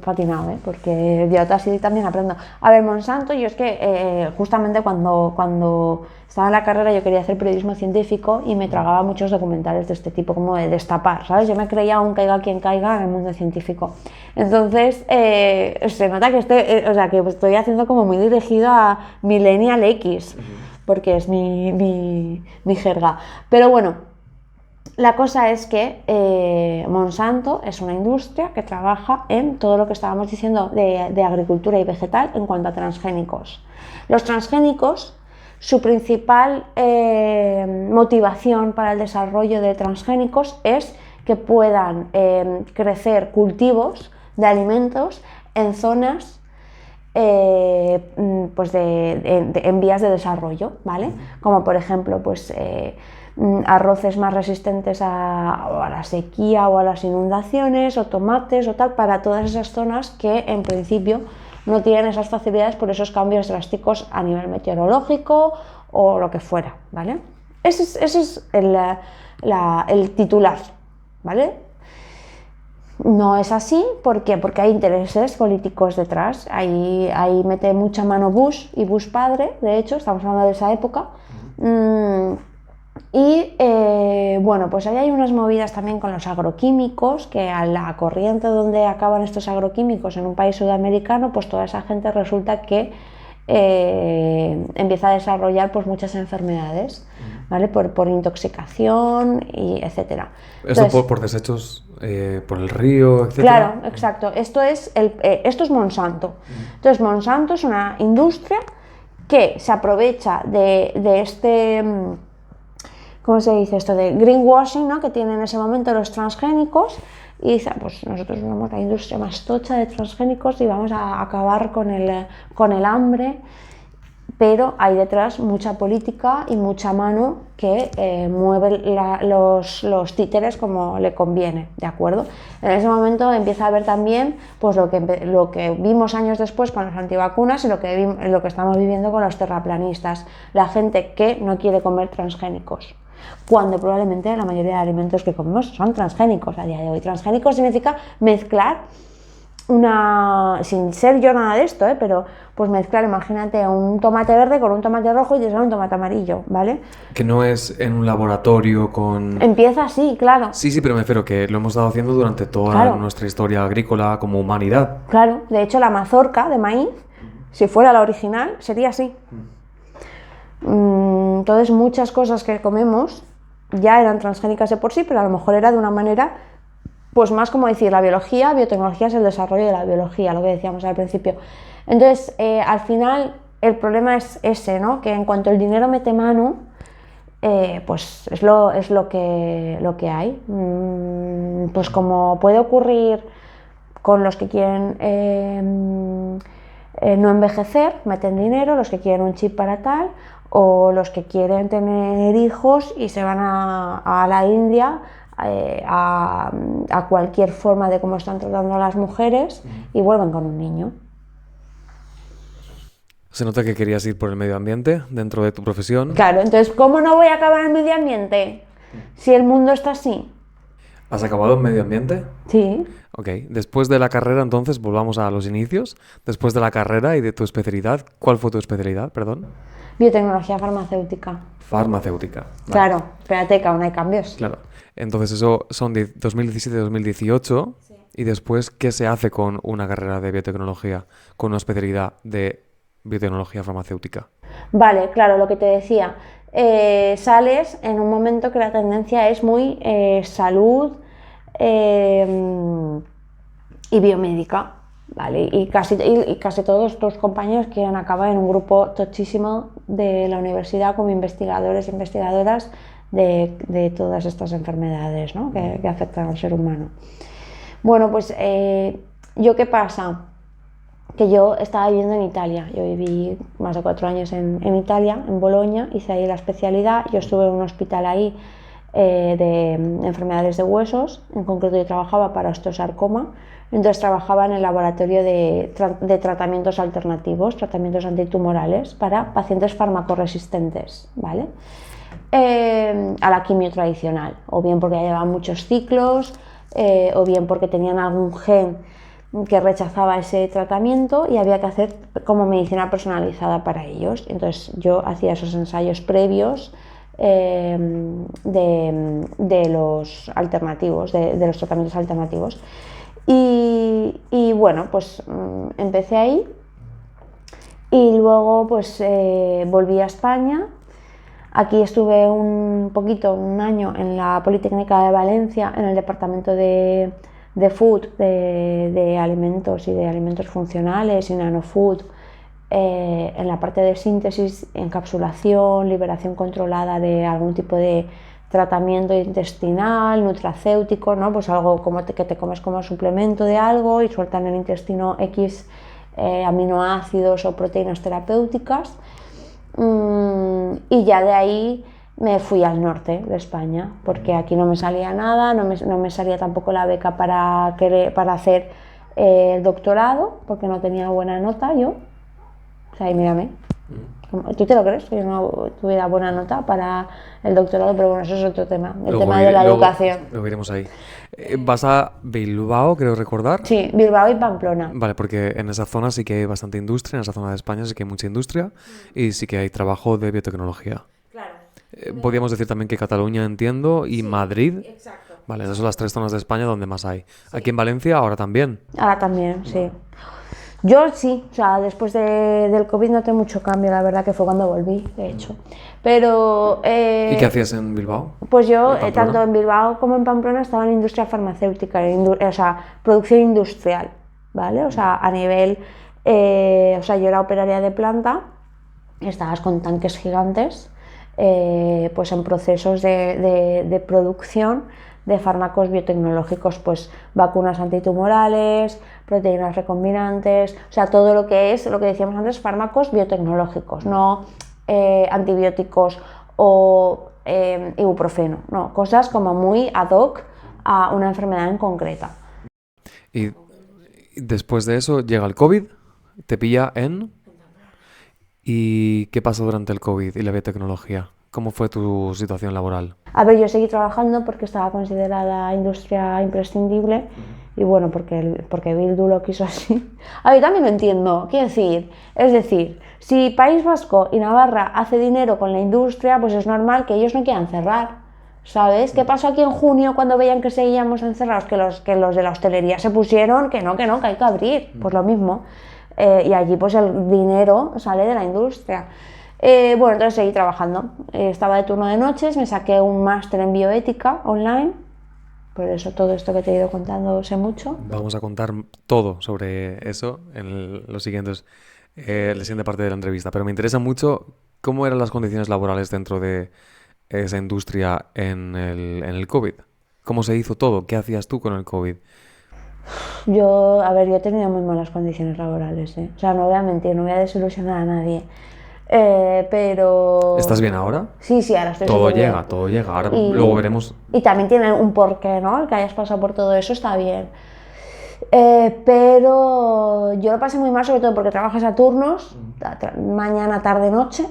patinado, porque yo así también aprendo. A ver, Monsanto, yo es que justamente cuando estaba en la carrera yo quería hacer periodismo científico y me tragaba muchos documentales de este tipo, como de destapar, ¿sabes? Yo me creía un caiga quien caiga en el mundo científico. Entonces, se nota que estoy haciendo como muy dirigido a Millennial X, porque es mi jerga. Pero bueno, la cosa es que Monsanto es una industria que trabaja en todo lo que estábamos diciendo de agricultura y vegetal en cuanto a transgénicos. Los transgénicos, su principal motivación para el desarrollo de transgénicos es que puedan crecer cultivos de alimentos en zonas pues en vías de desarrollo, ¿vale? Como por ejemplo, pues arroces más resistentes a la sequía o a las inundaciones, o tomates o tal, para todas esas zonas que en principio no tienen esas facilidades por esos cambios drásticos a nivel meteorológico o lo que fuera, ¿vale? Ese es el titular, ¿vale? No es así, ¿por qué? Porque hay intereses políticos detrás, ahí mete mucha mano Bush y Bush padre, de hecho, estamos hablando de esa época. Bueno, pues ahí hay unas movidas también con los agroquímicos, que a la corriente donde acaban estos agroquímicos en un país sudamericano, pues toda esa gente resulta que empieza a desarrollar pues muchas enfermedades, ¿vale? Por intoxicación y etcétera. Eso Entonces, por desechos por el río, etcétera. claro, exacto. Esto es Monsanto. Entonces, Monsanto es una industria que se aprovecha de este, ¿cómo se dice esto? De greenwashing, ¿no? Que tienen en ese momento los transgénicos, y dice, pues nosotros somos la industria más tocha de transgénicos y vamos a acabar con el hambre. Pero hay detrás mucha política y mucha mano que mueve los títeres como le conviene, ¿de acuerdo? En ese momento empieza a haber también pues lo que vimos años después con las antivacunas y lo que estamos viviendo con los terraplanistas, la gente que no quiere comer transgénicos, cuando probablemente la mayoría de alimentos que comemos son transgénicos a día de hoy. Transgénicos significa mezclar sin ser yo nada de esto, pero pues mezclar, imagínate un tomate verde con un tomate rojo y te sale un tomate amarillo, ¿vale? Que no es en un laboratorio con... Empieza así, claro. Sí, pero me refiero que lo hemos estado haciendo durante toda Claro. nuestra historia agrícola como humanidad. Claro, de hecho la mazorca de maíz, si fuera la original, sería así. Entonces muchas cosas que comemos ya eran transgénicas de por sí, pero a lo mejor era de una manera, pues más como decir, la biotecnología es el desarrollo de la biología, lo que decíamos al principio. Entonces, al final, el problema es ese, ¿no? Que en cuanto el dinero mete mano, pues es lo que hay. Pues como puede ocurrir con los que quieren no envejecer, meten dinero, los que quieren un chip para tal, o los que quieren tener hijos y se van a la India a cualquier forma de cómo están tratando a las mujeres y vuelven con un niño. Se nota que querías ir por el medio ambiente dentro de tu profesión. Claro, entonces, ¿cómo no voy a acabar el medio ambiente si el mundo está así? ¿Has acabado en medio ambiente? Sí. Ok, después de la carrera entonces volvamos a los inicios. Después de la carrera y de tu especialidad, ¿cuál fue tu especialidad, perdón? Biotecnología farmacéutica. Farmacéutica. Vale. Claro, espérate que aún hay cambios. Claro. Entonces eso son de 2017-2018. Sí. Y después, ¿qué se hace con una carrera de biotecnología, con una especialidad de biotecnología farmacéutica? Vale, claro, lo que te decía. Sales en un momento que la tendencia es muy salud y biomédica. Vale, y casi todos tus compañeros quieren acabar en un grupo tochísimo de la universidad como investigadores e investigadoras de todas estas enfermedades, ¿no? que afectan al ser humano. Bueno, pues ¿yo qué pasa? Que yo estaba viviendo en Italia, yo viví más de 4 años en Italia, en Bolonia, hice ahí la especialidad, yo estuve en un hospital ahí de enfermedades de huesos, en concreto yo trabajaba para osteosarcoma, entonces trabajaba en el laboratorio de tratamientos alternativos, tratamientos antitumorales para pacientes farmacoresistentes, ¿vale? A la quimio tradicional, o bien porque ya llevaban muchos ciclos, o bien porque tenían algún gen que rechazaba ese tratamiento y había que hacer como medicina personalizada para ellos. Entonces yo hacía esos ensayos previos de los alternativos, de los tratamientos alternativos. Y bueno, pues empecé ahí y luego pues volví a España. Aquí estuve un año en la Politécnica de Valencia, en el departamento de food, de alimentos y de alimentos funcionales y nanofood, en la parte de síntesis, encapsulación, liberación controlada de algún tipo de tratamiento intestinal, nutracéutico, ¿no? Pues algo como que te comes como suplemento de algo y sueltan en el intestino X aminoácidos o proteínas terapéuticas. Y ya de ahí me fui al norte de España, porque aquí no me salía nada, no me salía tampoco la beca para hacer el doctorado, porque no tenía buena nota yo. O sea, y mírame. ¿Tú te lo crees? Que yo no tuviera buena nota para el doctorado, pero bueno, eso es otro tema, el tema de la educación. Luego iremos ahí. ¿Vas a Bilbao, creo recordar? Sí, Bilbao y Pamplona. Vale, porque en esa zona sí que hay bastante industria, en esa zona de España sí que hay mucha industria y sí que hay trabajo de biotecnología. Claro. Podríamos decir también que Cataluña, entiendo, y sí, Madrid. Exacto. Vale, esas son las 3 zonas de España donde más hay. Sí. Aquí en Valencia ahora también. Ahora también, sí. Yo sí, o sea, después del COVID noté mucho cambio, la verdad que fue cuando volví, de hecho. Pero... ¿Y qué hacías en Bilbao? Pues yo, tanto en Bilbao como en Pamplona, estaba en industria farmacéutica, o sea, producción industrial, ¿vale? O sea, a nivel... o sea, yo era operaria de planta, estabas con tanques gigantes, pues en procesos de producción de fármacos biotecnológicos, pues vacunas antitumorales, proteínas recombinantes, o sea, todo lo que es, lo que decíamos antes, fármacos biotecnológicos, no antibióticos o ibuprofeno, no, cosas como muy ad hoc a una enfermedad en concreta. Y después de eso llega el COVID, te pilla en... ¿Y qué pasó durante el COVID y la biotecnología? ¿Cómo fue tu situación laboral? A ver, yo seguí trabajando porque estaba considerada industria imprescindible y bueno, porque Bildu lo quiso así. A ver, también lo entiendo, quiero decir, es decir, si País Vasco y Navarra hace dinero con la industria, pues es normal que ellos no quieran cerrar, ¿sabes? ¿Qué pasó aquí en junio cuando veían que seguíamos encerrados? Que los de la hostelería se pusieron que hay que abrir, pues lo mismo. Y allí pues el dinero sale de la industria. Bueno, entonces seguí trabajando. Estaba de turno de noches, me saqué un máster en bioética online. Por eso todo esto que te he ido contando sé mucho. Vamos a contar todo sobre eso en la siguiente parte de la entrevista. Pero me interesa mucho cómo eran las condiciones laborales dentro de esa industria en el COVID. ¿Cómo se hizo todo? ¿Qué hacías tú con el COVID? Yo he tenido muy malas condiciones laborales, ¿eh? O sea, no voy a mentir, no voy a desilusionar a nadie. Pero... ¿Estás bien ahora? Sí, ahora estoy súper bien. Todo llega. Ahora luego veremos. Y también tiene un porqué, ¿no? El que hayas pasado por todo eso está bien. Pero yo lo pasé muy mal, sobre todo porque trabajas a turnos, mañana, tarde, noche,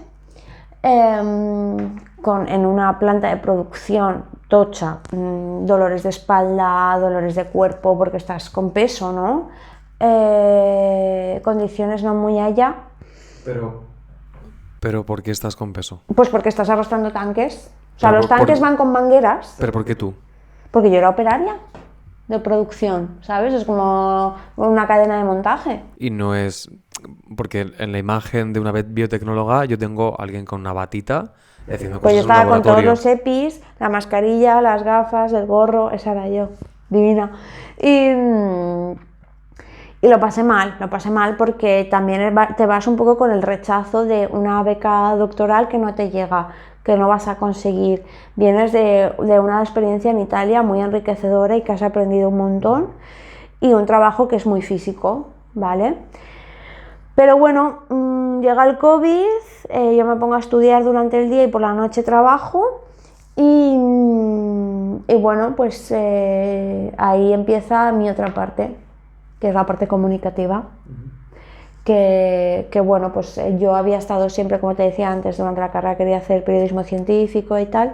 en una planta de producción tocha, dolores de espalda, dolores de cuerpo porque estás con peso, ¿no? Condiciones no muy allá. Pero ¿Pero por qué estás con peso? Pues porque estás arrastrando tanques. O sea, Pero los tanques van con mangueras. ¿Pero por qué tú? Porque yo era operaria de producción, ¿sabes? Es como una cadena de montaje. Y no es... Porque en la imagen de una biotecnóloga yo tengo a alguien con una batita haciendo Pues cosas yo en un estaba con todos laboratorio. los EPIs, la mascarilla, las gafas, el gorro, esa era yo, divina. Y lo pasé mal porque también te vas un poco con el rechazo de una beca doctoral que no te llega, que no vas a conseguir. Vienes de una experiencia en Italia muy enriquecedora y que has aprendido un montón y un trabajo que es muy físico, ¿vale? Pero bueno, llega el COVID, yo me pongo a estudiar durante el día y por la noche trabajo y bueno, pues ahí empieza mi otra parte, que es la parte comunicativa. Que bueno, pues yo había estado siempre, como te decía antes, durante la carrera quería hacer periodismo científico y tal.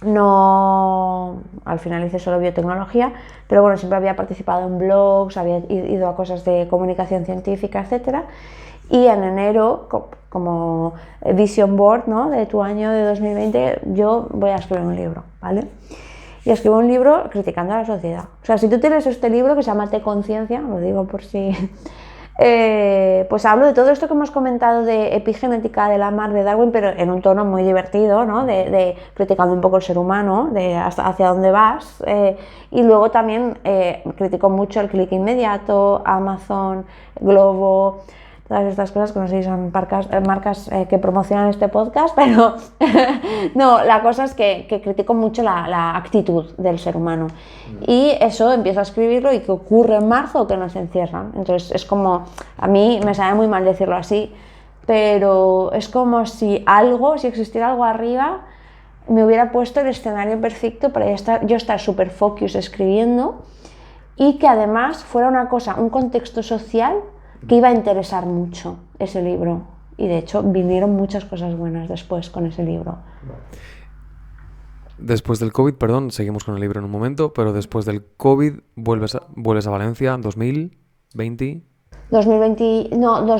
No, al final hice solo biotecnología, pero bueno, siempre había participado en blogs, había ido a cosas de comunicación científica, etcétera. Y en enero, como vision board, ¿no?, de tu año de 2020, yo voy a escribir un libro, ¿vale? Y escribo un libro criticando a la sociedad. O sea, si tú tienes este libro que se llama Te Conciencia, lo digo por si... pues hablo de todo esto que hemos comentado de epigenética de Lamarck, de Darwin, pero en un tono muy divertido, ¿no? De criticando un poco el ser humano, de hacia dónde vas. Y luego también critico mucho el clic inmediato, Amazon, Globo, todas estas cosas que no sé si son marcas que promocionan este podcast, pero no, la cosa es que critico mucho la actitud del ser humano. Y eso empiezo a escribirlo y que ocurre en marzo que nos encierran. Entonces es como, a mí me sabe muy mal decirlo así, pero es como si existiera algo arriba, me hubiera puesto el escenario perfecto para yo estar súper focus escribiendo y que además fuera una cosa, un contexto social que iba a interesar mucho ese libro. Y de hecho vinieron muchas cosas buenas después con ese libro. Después del COVID, perdón, seguimos con el libro en un momento, pero después del COVID vuelves a Valencia en 2020. 2020, no,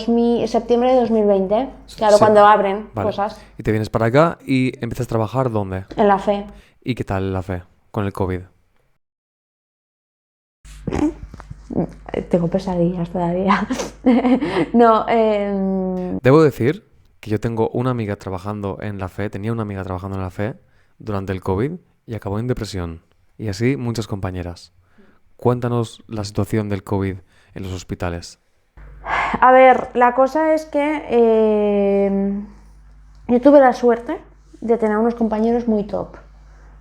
septiembre de 2020, claro, cuando abren cosas. Y te vienes para acá y empiezas a trabajar ¿dónde? En la fe. ¿Y qué tal la fe con el COVID? Tengo pesadillas todavía. No, Debo decir que yo tengo una amiga trabajando en la fe, tenía una amiga trabajando en la fe durante el COVID y acabó en depresión. Y así muchas compañeras. Cuéntanos la situación del COVID en los hospitales. A ver, la cosa es que yo tuve la suerte de tener unos compañeros muy top,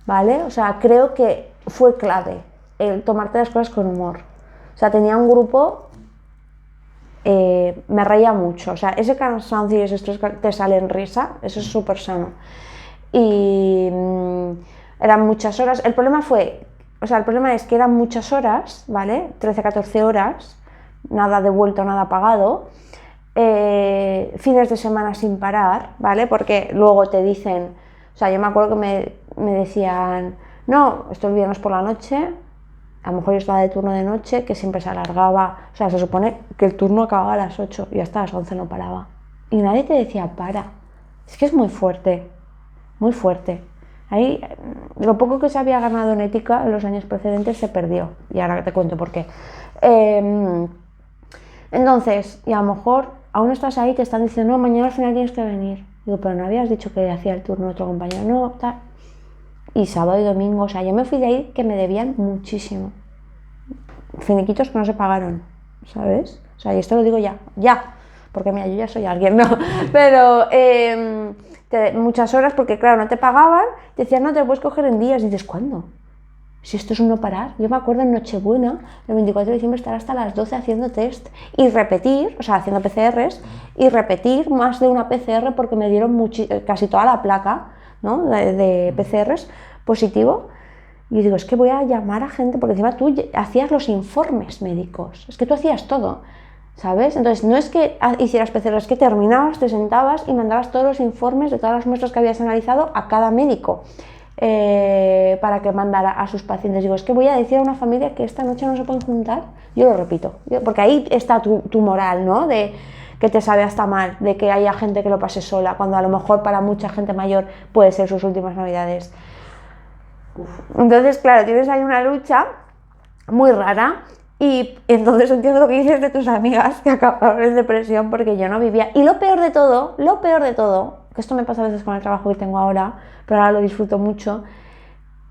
¿vale? O sea, creo que fue clave el tomarte las cosas con humor. O sea, tenía un grupo, me reía mucho. O sea, ese cansancio y ese estrés que te sale en risa, eso es súper sano. Y eran muchas horas. El problema es que eran muchas horas, ¿vale? 13-14 horas, nada devuelto, nada pagado. Fines de semana sin parar, ¿vale? Porque luego te dicen, o sea, yo me acuerdo que me decían, no, esto el viernes por la noche, a lo mejor yo estaba de turno de noche, que siempre se alargaba, o sea, se supone que el turno acababa a las 8 y hasta las 11 no paraba. Y nadie te decía, para. Es que es muy fuerte, muy fuerte. Ahí, lo poco que se había ganado en ética en los años precedentes se perdió, y ahora te cuento por qué. Entonces, y a lo mejor aún estás ahí, te están diciendo, no, mañana al final tienes que venir. Digo, pero no habías dicho que hacía el turno otro compañero, no, tal. Y sábado y domingo, o sea, yo me fui de ahí que me debían muchísimo. Finiquitos que no se pagaron, ¿sabes? O sea, y esto lo digo ya, porque mira, yo ya soy alguien, ¿no? Pero muchas horas, porque claro, no te pagaban, te decían, no, te lo puedes coger en días, y dices, ¿cuándo? Si esto es un no parar. Yo me acuerdo en Nochebuena, el 24 de diciembre, estar hasta las 12 haciendo test y repetir, o sea, haciendo PCRs, y repetir más de una PCR porque me dieron casi toda la placa, ¿no?, de PCRs positivo. Y yo digo, es que voy a llamar a gente, porque encima tú hacías los informes médicos, es que tú hacías todo, ¿sabes? Entonces no es que hicieras PCR, es que terminabas, te sentabas y mandabas todos los informes de todas las muestras que habías analizado a cada médico. Para que mandara a sus pacientes. Digo, es que voy a decir a una familia que esta noche no se pueden juntar. Yo lo repito, porque ahí está tu moral, ¿no? De que te sabe hasta mal de que haya gente que lo pase sola, cuando a lo mejor para mucha gente mayor puede ser sus últimas navidades. Entonces, claro, tienes ahí una lucha muy rara y entonces entiendo lo que dices de tus amigas que acabaron en depresión porque yo no vivía. Y lo peor de todo, que esto me pasa a veces con el trabajo que tengo ahora, pero ahora lo disfruto mucho,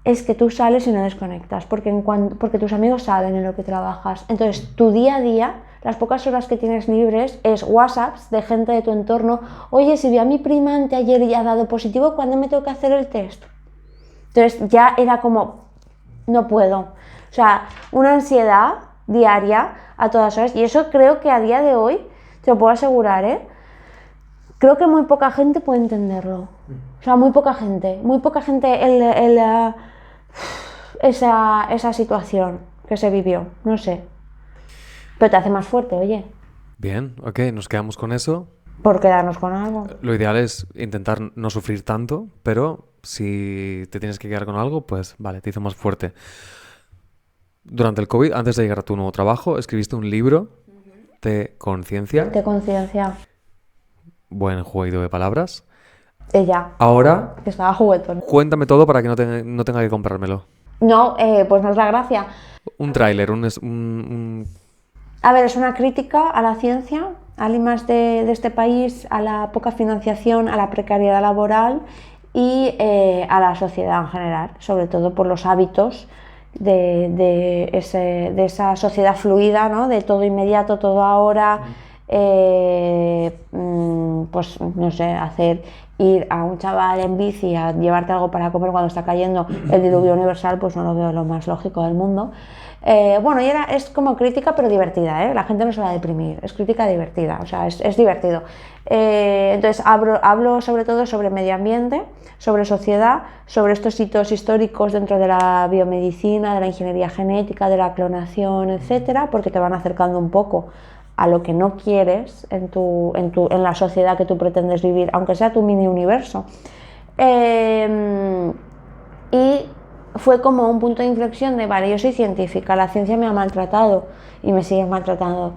es que tú sales y no desconectas, porque tus amigos saben en lo que trabajas. Entonces, tu día a día, las pocas horas que tienes libres, es WhatsApps de gente de tu entorno. Oye, si vi a mi prima anteayer y ha dado positivo, ¿cuándo me tengo que hacer el test? Entonces, ya era como, no puedo. O sea, una ansiedad diaria a todas horas. Y eso creo que a día de hoy, te lo puedo asegurar, creo que muy poca gente puede entenderlo. O sea, muy poca gente esa situación que se vivió, no sé. Pero te hace más fuerte, oye. Bien, ok, nos quedamos con eso. Por quedarnos con algo. Lo ideal es intentar no sufrir tanto, pero si te tienes que quedar con algo, pues vale, te hizo más fuerte. Durante el COVID, antes de llegar a tu nuevo trabajo, escribiste un libro de conciencia. De conciencia. Buen juego de palabras. Ella. Ahora, Que estaba juguetón. cuéntame todo para que no tenga que comprármelo. No, pues no es la gracia. Un tráiler, A ver, es una crítica a la ciencia, al I+D de este país, a la poca financiación, a la precariedad laboral y a la sociedad en general, sobre todo por los hábitos de esa sociedad fluida, ¿no? De todo inmediato, todo ahora, pues no sé, ir a un chaval en bici a llevarte algo para comer cuando está cayendo el diluvio universal, pues no lo veo lo más lógico del mundo. Bueno, y es como crítica pero divertida, la gente no se va a deprimir, es crítica divertida, o sea, es divertido. Entonces hablo sobre todo sobre medio ambiente, sobre sociedad, sobre estos hitos históricos dentro de la biomedicina, de la ingeniería genética, de la clonación, etcétera, porque te van acercando un poco a lo que no quieres en la sociedad que tú pretendes vivir, aunque sea tu mini universo. Y fue como un punto de inflexión de, vale, yo soy científica, la ciencia me ha maltratado y me sigue maltratando.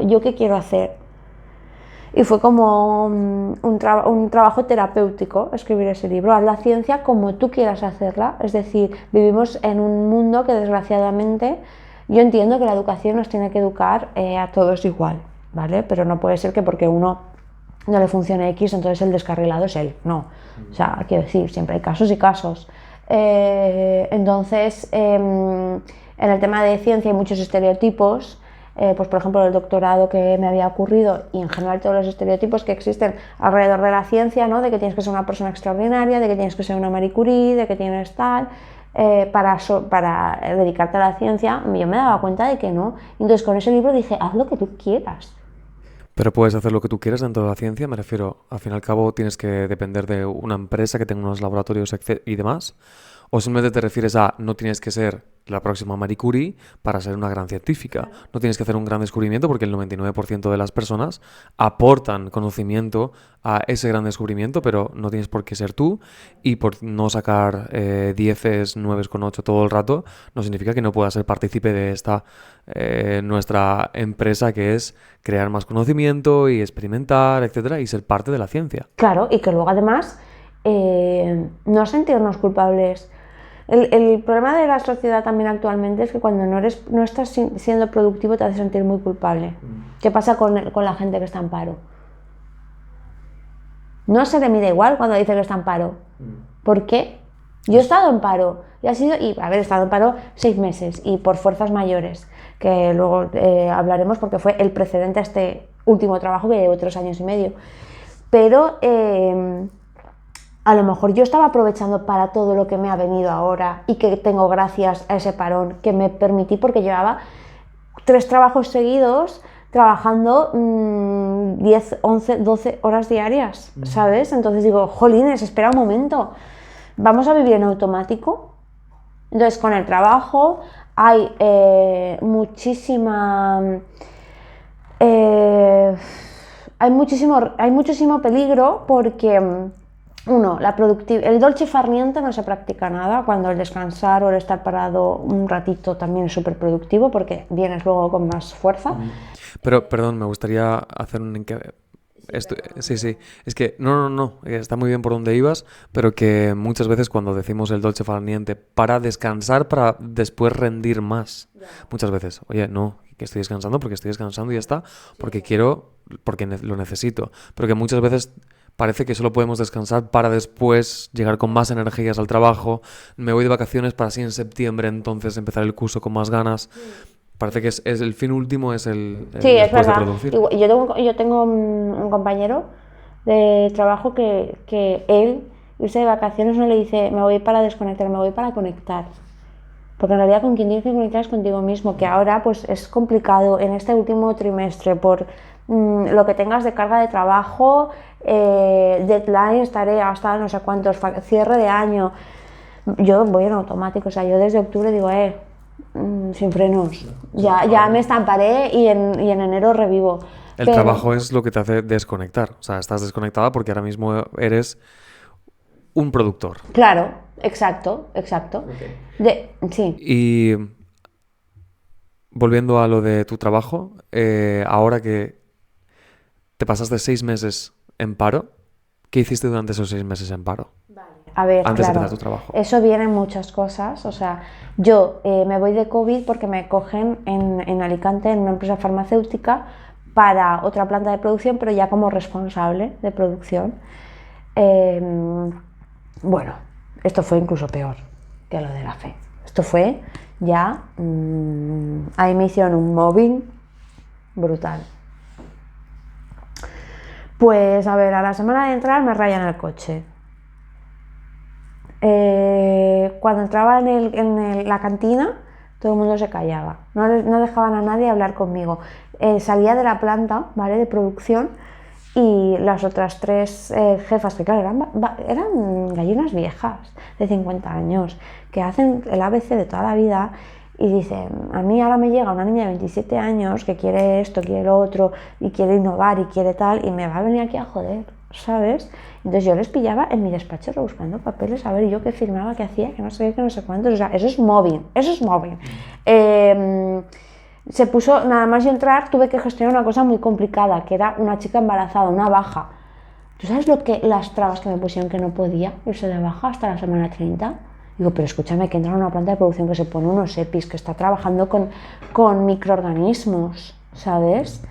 ¿Yo qué quiero hacer? Y fue como un trabajo terapéutico escribir ese libro. Haz la ciencia como tú quieras hacerla. Es decir, vivimos en un mundo que desgraciadamente, yo entiendo que la educación nos tiene que educar a todos igual, ¿vale? Pero no puede ser que porque uno no le funcione X, entonces el descarrilado es él. No. O sea, quiero decir, siempre hay casos y casos. Entonces, en el tema de ciencia hay muchos estereotipos, pues por ejemplo el doctorado que me había ocurrido y en general todos los estereotipos que existen alrededor de la ciencia, ¿no? De que tienes que ser una persona extraordinaria, de que tienes que ser una Marie Curie, de que tienes tal, para dedicarte a la ciencia. Yo me daba cuenta de que no. Entonces con ese libro dije, haz lo que tú quieras. Pero puedes hacer lo que tú quieras dentro de la ciencia, me refiero, al fin y al cabo tienes que depender de una empresa que tenga unos laboratorios y demás, o simplemente te refieres a no tienes que ser la próxima Marie Curie para ser una gran científica, no tienes que hacer un gran descubrimiento porque el 99% de las personas aportan conocimiento a ese gran descubrimiento, pero no tienes por qué ser tú, y por no sacar 10, 9,8 todo el rato, no significa que no puedas ser partícipe de esta nuestra empresa, que es crear más conocimiento y experimentar, etcétera, y ser parte de la ciencia. Claro, y que luego además no sentirnos culpables. El problema de la sociedad también actualmente es que cuando no estás siendo productivo te hace sentir muy culpable. ¿Qué pasa con la gente que está en paro? No se le mide igual cuando dice que está en paro. ¿Por qué? Yo he estado en paro y haber estado en paro 6 meses y por fuerzas mayores, que luego hablaremos porque fue el precedente a este último trabajo que llevo 3 años y medio. Pero a lo mejor yo estaba aprovechando para todo lo que me ha venido ahora y que tengo gracias a ese parón que me permití, porque llevaba 3 trabajos seguidos trabajando 10, 11, 12 horas diarias, ¿sabes? Entonces digo, jolines, espera un momento, ¿vamos a vivir en automático? Entonces con el trabajo hay hay muchísimo peligro porque Uno, el dolce far niente no se practica nada, cuando el descansar o el estar parado un ratito también es súper productivo porque vienes luego con más fuerza. Pero, perdón, me gustaría hacer un... sí. Es que, no, está muy bien por donde ibas, pero que muchas veces cuando decimos el dolce far niente, para descansar, para después rendir más. Muchas veces, oye, no, que estoy descansando porque estoy descansando y ya está, porque quiero, porque lo necesito. Pero que muchas veces parece que solo podemos descansar para después llegar con más energías al trabajo. Me voy de vacaciones para así en septiembre entonces empezar el curso con más ganas. Parece que es el fin último, es el Sí, es después de verdad. producir. Yo tengo un compañero de trabajo que él irse de vacaciones no le dice me voy para desconectar, me voy para conectar. Porque en realidad con quien tienes que conectar es contigo mismo, que ahora pues es complicado en este último trimestre por lo que tengas de carga de trabajo, deadlines, tareas, tal, no sé cuántos, cierre de año. Yo voy en automático, o sea, yo desde octubre digo, sin frenos, ya me estamparé y en enero revivo. El trabajo es lo que te hace desconectar. O sea, estás desconectada porque ahora mismo eres un productor. Claro, exacto. Sí. Y volviendo a lo de tu trabajo, ahora que te pasaste 6 meses en paro, ¿qué hiciste durante esos 6 meses en paro? A ver, Antes de claro, empezar tu trabajo. eso viene en muchas cosas. O sea, yo me voy de COVID porque me cogen en Alicante, en una empresa farmacéutica, para otra planta de producción, pero ya como responsable de producción. Bueno, esto fue incluso peor que lo de la fe. Esto fue ya, ahí me hicieron un mobbing brutal. Pues a ver, a la semana de entrar me rayan el coche. Cuando entraba en la cantina, todo el mundo se callaba, no dejaban a nadie hablar conmigo. Salía de la planta, ¿vale?, de producción, y las otras 3 jefas, que claro, eran gallinas viejas de 50 años, que hacen el ABC de toda la vida, y dicen, a mí ahora me llega una niña de 27 años que quiere esto, quiere lo otro, y quiere innovar y quiere tal, y me va a venir aquí a joder, ¿sabes? Entonces yo les pillaba en mi despacho rebuscando papeles, a ver yo qué firmaba, qué hacía, que no sé qué, que no sé cuántos. O sea, eso es mobbing. Se puso, nada más yo entrar, tuve que gestionar una cosa muy complicada, que era una chica embarazada, una baja. ¿Tú sabes las trabas que me pusieron, que no podía irse de baja hasta la semana 30? Digo, pero escúchame, que entra en una planta de producción que se pone unos EPIs, que está trabajando con microorganismos, ¿sabes?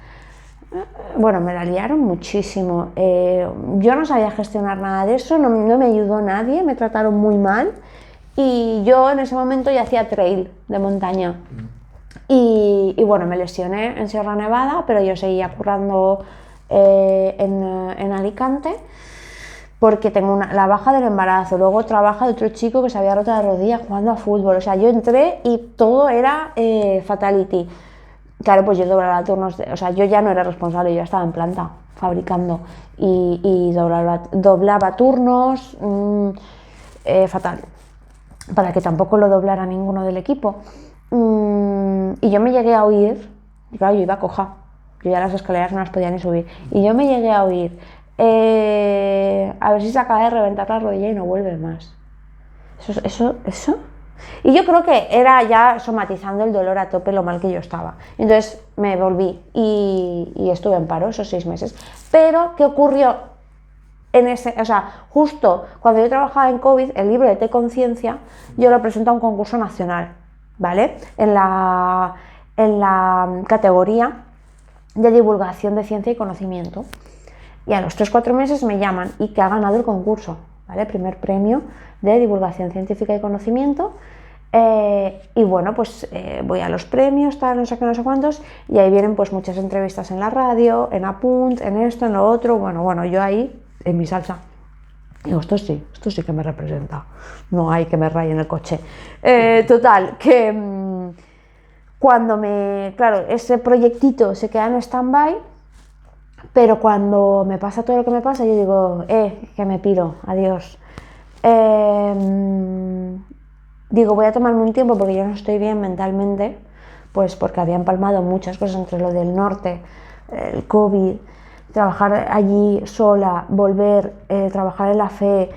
Bueno, me la liaron muchísimo. Yo no sabía gestionar nada de eso, no me ayudó nadie, me trataron muy mal, y yo en ese momento ya hacía trail de montaña. Y bueno, me lesioné en Sierra Nevada, pero yo seguía currando en Alicante, porque tengo la baja del embarazo, luego trabaja de otro chico que se había roto la rodilla jugando a fútbol. O sea, yo entré y todo era fatality. Claro, pues yo doblaba turnos, o sea, yo ya no era responsable, yo ya estaba en planta fabricando y doblaba turnos, fatal, para que tampoco lo doblara ninguno del equipo. Y yo me llegué a oír, y claro, yo iba coja, yo ya las escaleras no las podía ni subir, y yo me llegué a oír, a ver si se acaba de reventar la rodilla y no vuelve más. Eso. Y yo creo que era ya somatizando el dolor a tope lo mal que yo estaba. Entonces me volví y estuve en paro esos 6 meses. Pero, ¿qué ocurrió? O sea, justo cuando yo trabajaba en COVID, el libro de T-Conciencia, yo lo presenté a un concurso nacional, ¿vale? En la categoría de divulgación de ciencia y conocimiento. Y a los 3-4 meses me llaman y que ha ganado el concurso, ¿vale? Primer premio de divulgación científica y conocimiento. Y bueno, pues voy a los premios, tal, no sé qué, no sé cuántos, y ahí vienen pues muchas entrevistas en la radio, en Apunt, en esto, en lo otro. Bueno, yo ahí en mi salsa. Digo, esto sí que me representa. No hay que me rayen el coche. Total, que cuando claro, ese proyectito se queda en stand-by, pero cuando me pasa todo lo que me pasa, yo digo, que me piro, adiós. Digo, voy a tomarme un tiempo porque yo no estoy bien mentalmente, pues porque había empalmado muchas cosas entre lo del norte, el COVID, trabajar allí sola, volver, trabajar en la fe,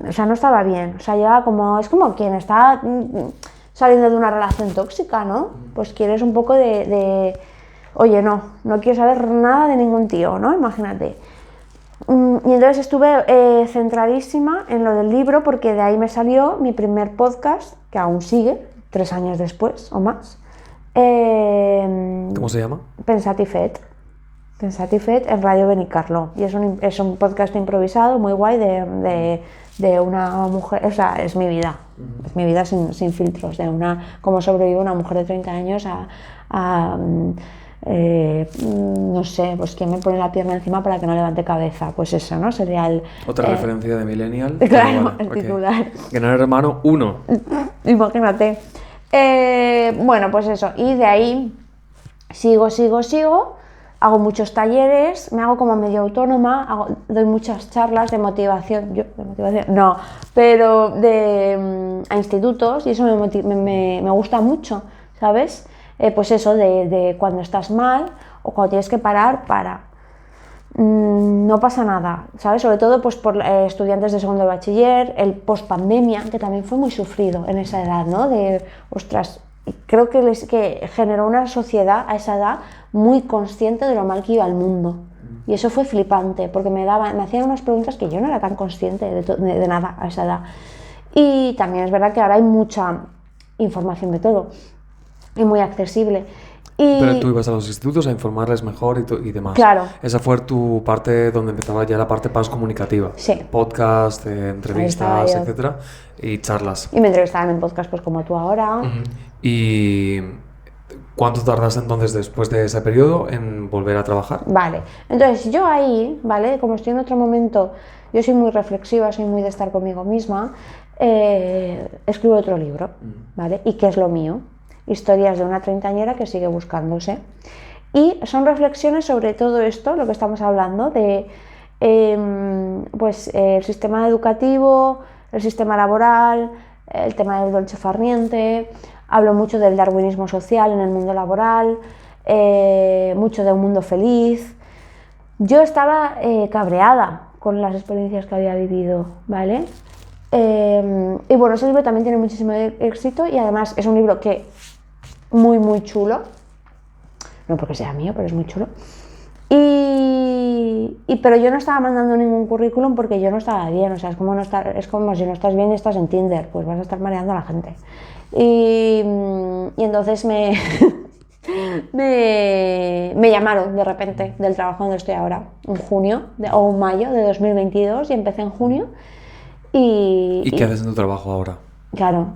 o sea, no estaba bien. O sea, llevaba como, es como quien está saliendo de una relación tóxica, ¿no? Pues quieres un poco oye, no quiero saber nada de ningún tío, ¿no? Imagínate. Y entonces estuve centradísima en lo del libro, porque de ahí me salió mi primer podcast, que aún sigue, 3 años después o más. ¿Cómo se llama? Pensatifet en Radio Benicarló. Y es un podcast improvisado muy guay de una mujer, o sea, es mi vida sin filtros, de cómo sobrevive una mujer de 30 años no sé, pues quién me pone la pierna encima para que no levante cabeza, pues eso, ¿no? Sería otra referencia de Millennial. Claro, vale, el titular. Gran Hermano 1. Imagínate. Bueno, pues eso, y de ahí sigo, hago muchos talleres, me hago como medio autónoma, doy muchas charlas de motivación, no, pero a institutos, y eso me gusta mucho, ¿sabes? Pues eso, de cuando estás mal o cuando tienes que parar, no pasa nada, ¿sabes? Sobre todo pues por estudiantes de segundo de bachiller, el post-pandemia, que también fue muy sufrido en esa edad, ¿no? Ostras, creo que generó una sociedad a esa edad muy consciente de lo mal que iba el mundo. Y eso fue flipante, porque me hacían unas preguntas que yo no era tan consciente de nada a esa edad. Y también es verdad que ahora hay mucha información de todo, y muy accesible. Pero tú ibas a los institutos a informarles mejor y demás. Claro. Esa fue tu parte donde empezaba ya la parte más comunicativa. Sí. Podcast, entrevistas, etcétera, y charlas. Y me entrevistaban en podcast pues como tú ahora. ¿Y cuánto tardas entonces después de ese periodo en volver a trabajar? Vale. Entonces yo ahí, ¿vale? Como estoy en otro momento, yo soy muy reflexiva, soy muy de estar conmigo misma, escribo otro libro, ¿vale? ¿Y qué es lo mío? Historias de una treintañera que sigue buscándose. Y son reflexiones sobre todo esto, lo que estamos hablando, de el sistema educativo, el sistema laboral, el tema del dolce farniente. Hablo mucho del darwinismo social en el mundo laboral, mucho de un mundo feliz. Yo estaba cabreada con las experiencias que había vivido, ¿vale? Y bueno, ese libro también tiene muchísimo éxito y además es un libro que muy, muy chulo. No porque sea mío, pero es muy chulo. Pero yo no estaba mandando ningún currículum porque yo no estaba bien. O sea, es como si no estás bien y estás en Tinder, pues vas a estar mareando a la gente. Y entonces me llamaron de repente del trabajo donde estoy ahora, en junio o en mayo de 2022, y empecé en junio. ¿Y qué haces en tu trabajo ahora? Claro.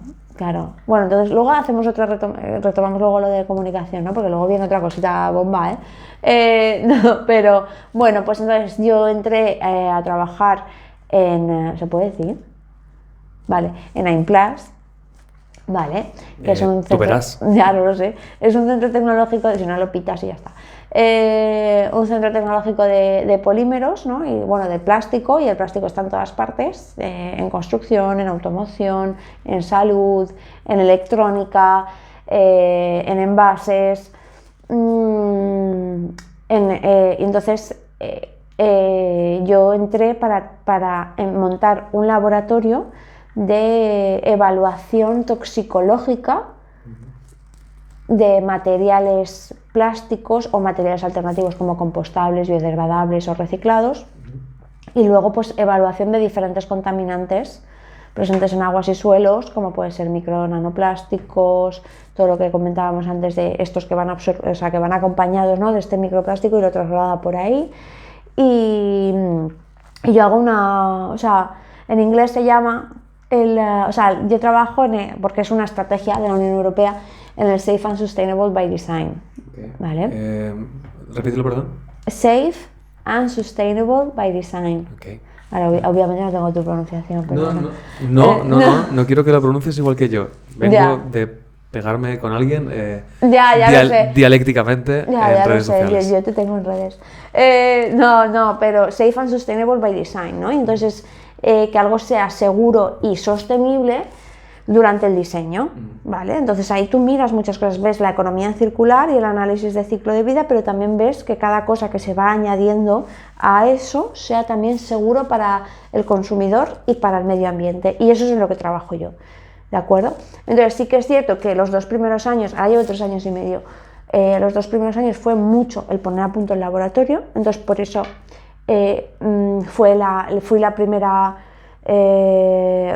Bueno, entonces luego hacemos retomamos luego lo de comunicación, ¿no? Porque luego viene otra cosita bomba, no, pero bueno, pues entonces yo entré a trabajar ¿se puede decir? Vale, en AIMPLAS, ¿vale? Que es un centro, tú verás. Ya no lo sé, es un centro tecnológico, si no lo pitas y ya está. Un centro tecnológico de polímeros, ¿no? Y bueno, de plástico, y el plástico está en todas partes, en construcción, en automoción, en salud, en electrónica, en envases. Entonces yo entré para montar un laboratorio de evaluación toxicológica de materiales plásticos o materiales alternativos como compostables, biodegradables o reciclados, y luego pues evaluación de diferentes contaminantes presentes en aguas y suelos, como puede ser micro o nanoplásticos, todo lo que comentábamos antes de estos que van que van acompañados, ¿no?, de este microplástico, y lo traslada por ahí. Y yo hago en inglés se llama yo trabajo porque es una estrategia de la Unión Europea en el Safe and Sustainable by Design. Okay. ¿Vale? Repítelo, perdón. Safe and Sustainable by Design. Okay. Ahora, obviamente no tengo tu pronunciación. Pero no quiero que lo pronuncies igual que yo. Vengo de pegarme con alguien lo sé. dialécticamente en redes sociales. Yo te tengo en redes. Pero Safe and Sustainable by Design, ¿no? Entonces, que algo sea seguro y sostenible durante el diseño, ¿vale? Entonces ahí tú miras muchas cosas, ves la economía circular y el análisis de ciclo de vida, pero también ves que cada cosa que se va añadiendo a eso sea también seguro para el consumidor y para el medio ambiente, y eso es en lo que trabajo yo, ¿de acuerdo? Entonces sí que es cierto que los 2 primeros años, ahora llevo 3 años y medio, los 2 primeros años fue mucho el poner a punto el laboratorio, entonces por eso fui la primera...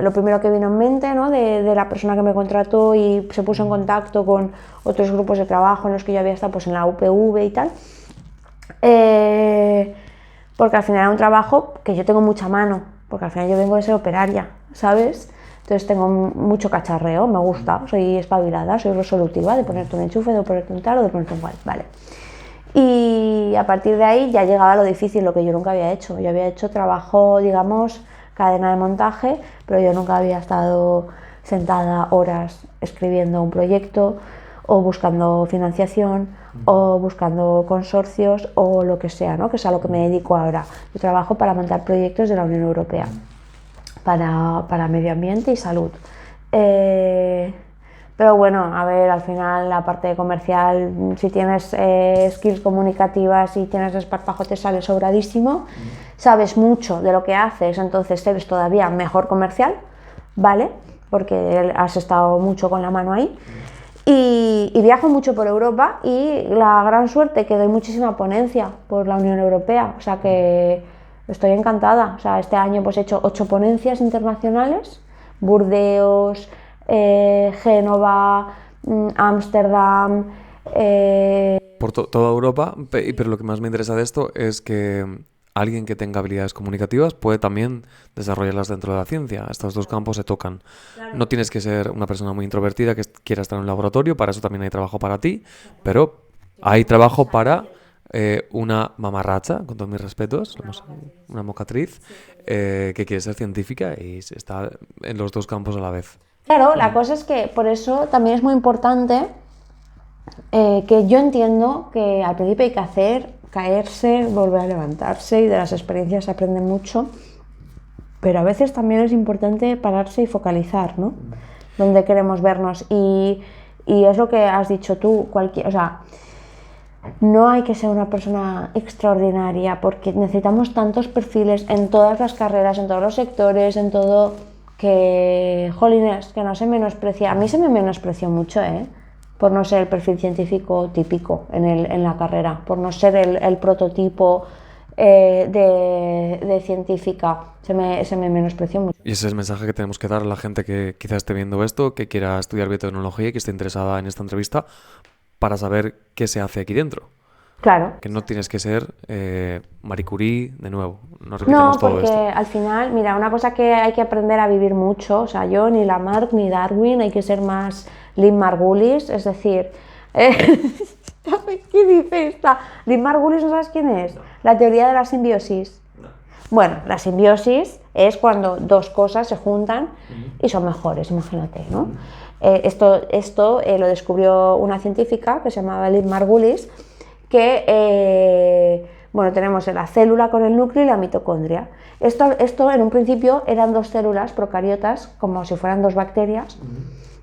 lo primero que vino en mente, ¿no? de la persona que me contrató y se puso en contacto con otros grupos de trabajo en los que yo había estado, pues en la UPV y tal, porque al final era un trabajo que yo tengo mucha mano, porque al final yo vengo de ser operaria, ¿sabes? Entonces tengo mucho cacharreo, me gusta, soy espabilada, soy resolutiva, de ponerte un enchufe, de ponerte un tal o de ponerte un cual, vale. Y a partir de ahí ya llegaba lo difícil, lo que yo nunca había hecho. Yo había hecho trabajo, digamos, cadena de montaje, pero yo nunca había estado sentada horas escribiendo un proyecto o buscando financiación o buscando consorcios o lo que sea, ¿no? Que es a lo que me dedico ahora. Yo trabajo para montar proyectos de la Unión Europea para medio ambiente y salud. Pero bueno, a ver, al final la parte comercial, si tienes skills comunicativas y tienes desparpajo, te sale sobradísimo, sabes mucho de lo que haces, entonces eres todavía mejor comercial, ¿vale? Porque has estado mucho con la mano ahí. Y viajo mucho por Europa y la gran suerte que doy muchísima ponencia por la Unión Europea, o sea que estoy encantada. O sea, este año pues he hecho 8 ponencias internacionales, Burdeos, Génova, Ámsterdam. Por toda Europa, pero lo que más me interesa de esto es que alguien que tenga habilidades comunicativas puede también desarrollarlas dentro de la ciencia. Estos dos campos se tocan. Claro. No tienes que ser una persona muy introvertida que quiera estar en un laboratorio, para eso también hay trabajo para ti, pero hay trabajo para una mamarracha, con todos mis respetos, una mocatriz, que quiere ser científica y está en los dos campos a la vez. Claro, la cosa es que por eso también es muy importante que yo entiendo que al principio hay que hacer, caerse, volver a levantarse, y de las experiencias se aprende mucho, pero a veces también es importante pararse y focalizar, ¿no? Donde queremos vernos, y es lo que has dicho tú, o sea, no hay que ser una persona extraordinaria porque necesitamos tantos perfiles en todas las carreras, en todos los sectores, en todo, que, jolines, que no se menosprecia. A mí se me menospreció mucho, por no ser el perfil científico típico en la carrera, por no ser el prototipo de científica, se me menospreció mucho. Y ese es el mensaje que tenemos que dar a la gente que quizás esté viendo esto, que quiera estudiar biotecnología y que esté interesada en esta entrevista para saber qué se hace aquí dentro. Claro. Que no tienes que ser Marie Curie de nuevo. No repitamos todo esto. No, porque al final, mira, una cosa que hay que aprender a vivir mucho, o sea, yo ni Lamarck ni Darwin, hay que ser más Lynn Margulis, es decir, ¿qué dice esta? Lynn Margulis, ¿no sabes quién es? La teoría de la simbiosis. Bueno, la simbiosis es cuando dos cosas se juntan y son mejores, imagínate, ¿no? Esto lo descubrió una científica que se llamaba Lynn Margulis, que, bueno, tenemos la célula con el núcleo y la mitocondria. Esto en un principio eran 2 células procariotas, como si fueran 2 bacterias,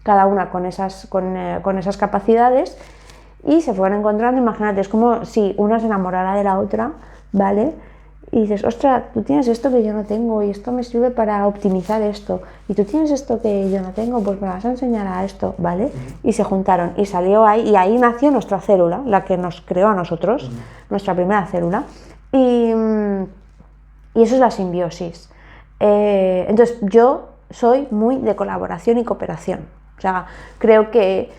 cada una con esas capacidades, y se fueron encontrando, imagínate, es como si una se enamorara de la otra, ¿vale? Y dices, ostras, tú tienes esto que yo no tengo y esto me sirve para optimizar esto, y tú tienes esto que yo no tengo, pues me vas a enseñar a esto, ¿vale? Y se juntaron y salió ahí, y ahí nació nuestra célula, la que nos creó a nosotros, nuestra primera célula, y eso es la simbiosis. Entonces yo soy muy de colaboración y cooperación, o sea, creo que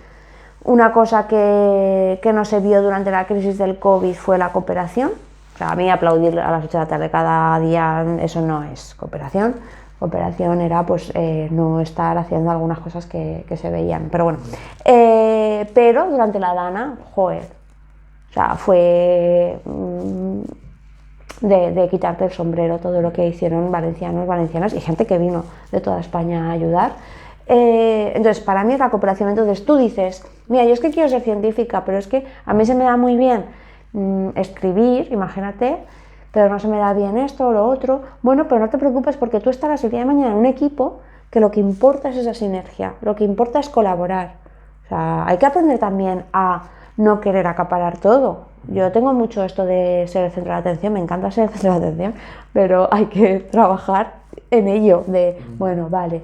una cosa que no se vio durante la crisis del COVID fue la cooperación. O sea, a mí aplaudir a las 8 de la tarde cada día, eso no es cooperación. Cooperación era pues no estar haciendo algunas cosas que se veían, pero bueno. Pero durante la Dana, joder, o sea, fue de quitarte el sombrero todo lo que hicieron valencianos, valencianas y gente que vino de toda España a ayudar. Entonces, para mí es la cooperación. Entonces tú dices, mira, yo es que quiero ser científica, pero es que a mí se me da muy bien escribir, imagínate, pero no se me da bien esto o lo otro. Bueno, pero no te preocupes porque tú estarás el día de mañana en un equipo que lo que importa es esa sinergia, lo que importa es colaborar. O sea, hay que aprender también a no querer acaparar todo. Yo tengo mucho esto de ser el centro de atención, me encanta ser el centro de atención, pero hay que trabajar en ello, de, bueno, vale.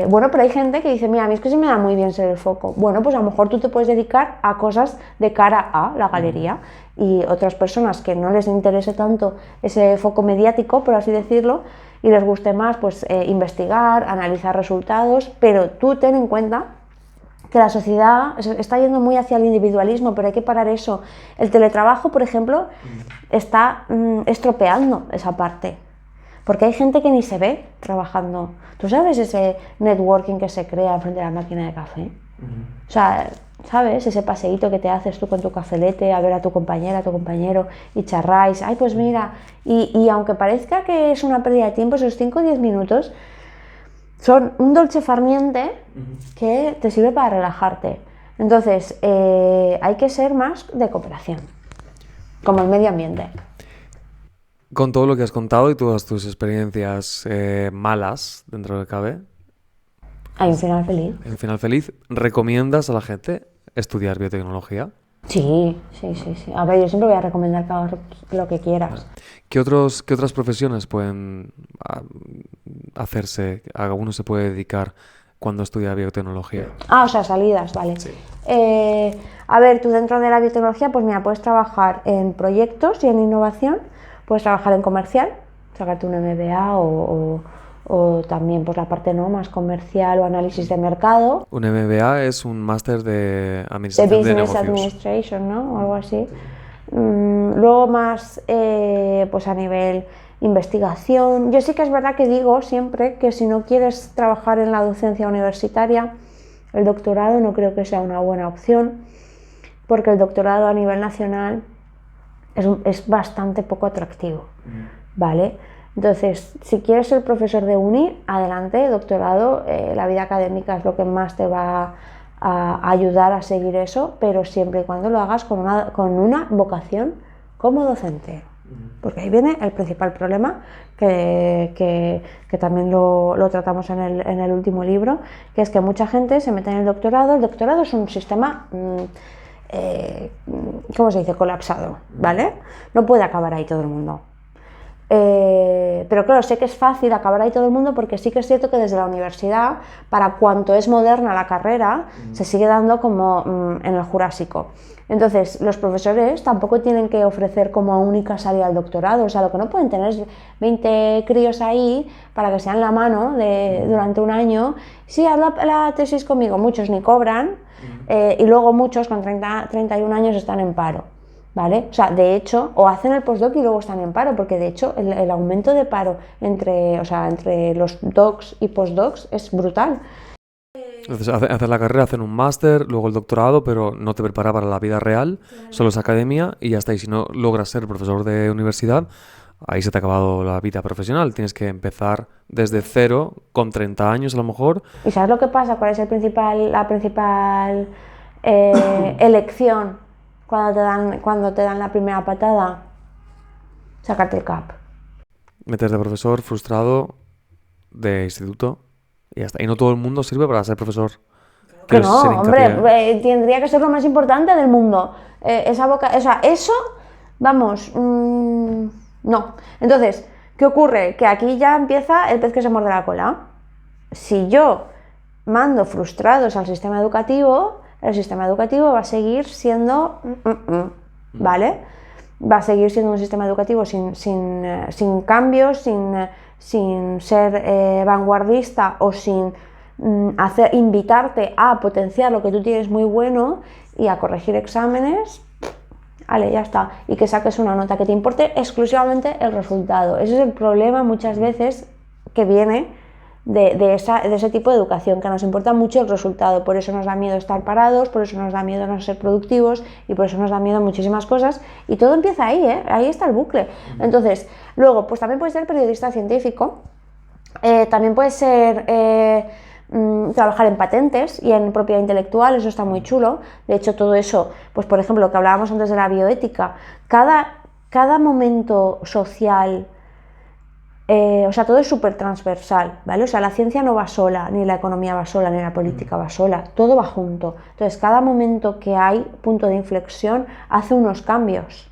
Bueno, pero hay gente que dice, mira, a mí es que se me da muy bien ser el foco. Bueno, pues a lo mejor tú te puedes dedicar a cosas de cara a la galería, y otras personas que no les interese tanto ese foco mediático, por así decirlo, y les guste más, pues investigar, analizar resultados, pero tú ten en cuenta que la sociedad está yendo muy hacia el individualismo, pero hay que parar eso. El teletrabajo, por ejemplo, está estropeando esa parte, porque hay gente que ni se ve trabajando. ¿Tú sabes ese networking que se crea frente a la máquina de café? O sea, ¿sabes? Ese paseíto que te haces tú con tu cafelete a ver a tu compañera, a tu compañero y charráis. Ay, pues mira, y aunque parezca que es una pérdida de tiempo, esos 5 o 10 minutos son un dolce farniente que te sirve para relajarte. Entonces, hay que ser más de cooperación, como el medio ambiente. Con todo lo que has contado y todas tus experiencias malas, dentro de cabe, Hay un final feliz. en final feliz, ¿recomiendas a la gente estudiar biotecnología? Sí. A ver, yo siempre voy a recomendar que hagas lo que quieras. ¿Qué otras profesiones pueden hacerse, a uno se puede dedicar cuando estudia biotecnología? O sea, salidas, vale. Sí. A ver, tú dentro de la biotecnología, pues mira, puedes trabajar en proyectos y en innovación, puedes trabajar en comercial, sacarte un MBA o también pues la parte no más comercial o análisis de mercado. Un MBA es un máster de De administración de Business negocios. Administration, ¿no? O algo así. Luego más pues a nivel investigación. Yo sí que es verdad que digo siempre que si no quieres trabajar en la docencia universitaria, el doctorado no creo que sea una buena opción, porque el doctorado a nivel nacional es bastante poco atractivo, ¿vale? Entonces, si quieres ser profesor de uni, adelante, doctorado, la vida académica es lo que más te va a ayudar a seguir eso, pero siempre y cuando lo hagas con una vocación como docente. Porque ahí viene el principal problema, que también lo tratamos en el último libro, que es que mucha gente se mete en el doctorado. El doctorado es un sistema, ¿cómo se dice?, colapsado, ¿vale? No puede acabar ahí todo el mundo. Pero claro, sé que es fácil acabar ahí todo el mundo, porque sí que es cierto que desde la universidad, para cuanto es moderna la carrera, se sigue dando como en el Jurásico. Entonces, los profesores tampoco tienen que ofrecer como única salida al doctorado. O sea, lo que no pueden tener es 20 críos ahí para que sean la mano durante un año. Sí, haz la tesis conmigo. Muchos ni cobran, y luego muchos con 31 años están en paro, ¿vale? O sea, de hecho, o hacen el postdoc y luego están en paro, porque de hecho el aumento de paro entre los docs y postdocs es brutal. Entonces, haces la carrera, hacen un máster, luego el doctorado, pero no te prepara para la vida real, solo es academia y ya está. Y si no logras ser profesor de universidad, ahí se te ha acabado la vida profesional. Tienes que empezar desde cero, con 30 años a lo mejor. ¿Y sabes lo que pasa? ¿Cuál es la principal elección cuando te dan la primera patada? Sacarte el CAP. Metes de profesor frustrado de instituto y ya está. Y no todo el mundo sirve para ser profesor. Que no, hombre, tendría que ser lo más importante del mundo. Eso, vamos, no. Entonces, ¿qué ocurre? Que aquí ya empieza el pez que se muerde la cola. Si yo mando frustrados al sistema educativo, el sistema educativo va a seguir siendo, ¿vale? Va a seguir siendo un sistema educativo sin cambios, sin ser vanguardista o sin invitarte a potenciar lo que tú tienes muy bueno y a corregir exámenes. Vale, ya está. Y que saques una nota, que te importe exclusivamente el resultado. Ese es el problema muchas veces que viene de ese tipo de educación, que nos importa mucho el resultado. Por eso nos da miedo estar parados, por eso nos da miedo no ser productivos y por eso nos da miedo muchísimas cosas, y todo empieza ahí, ahí está el bucle. Entonces, luego, pues también puedes ser periodista científico, también puedes ser trabajar en patentes y en propiedad intelectual. Eso está muy chulo. De hecho, todo eso, pues por ejemplo, lo que hablábamos antes de la bioética, cada momento social O sea, todo es súper transversal, ¿vale? O sea, la ciencia no va sola, ni la economía va sola, ni la política va sola, todo va junto. Entonces, cada momento que hay punto de inflexión hace unos cambios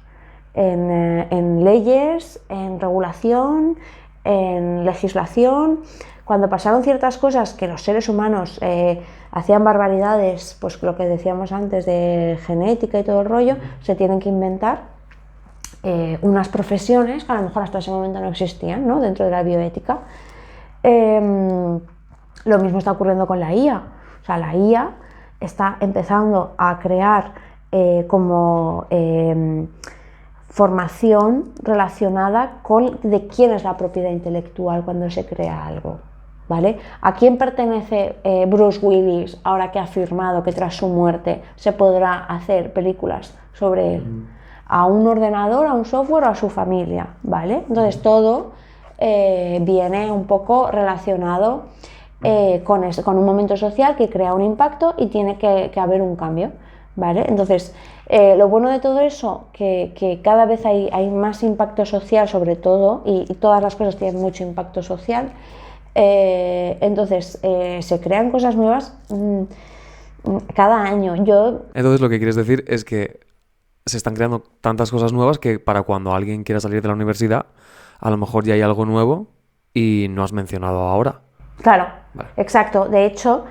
en leyes, en regulación, en legislación. Cuando pasaron ciertas cosas que los seres humanos hacían barbaridades, pues lo que decíamos antes de genética y todo el rollo, se tienen que inventar unas profesiones que a lo mejor hasta ese momento no existían, ¿no? Dentro de la bioética. Lo mismo está ocurriendo con la IA. O sea, la IA está empezando a crear formación relacionada con de quién es la propiedad intelectual cuando se crea algo, ¿vale? ¿A quién pertenece Bruce Willis ahora que ha afirmado que tras su muerte se podrá hacer películas sobre él? ¿A un ordenador, a un software o a su familia? ¿Vale? Entonces todo viene un poco relacionado con un momento social que crea un impacto y tiene que haber un cambio, ¿vale? Entonces lo bueno de todo eso, que cada vez hay más impacto social sobre todo, y todas las cosas tienen mucho impacto social. Entonces se crean cosas nuevas cada año. Entonces lo que quieres decir es que se están creando tantas cosas nuevas que para cuando alguien quiera salir de la universidad, a lo mejor ya hay algo nuevo y no has mencionado ahora. Claro, vale. Exacto. De hecho,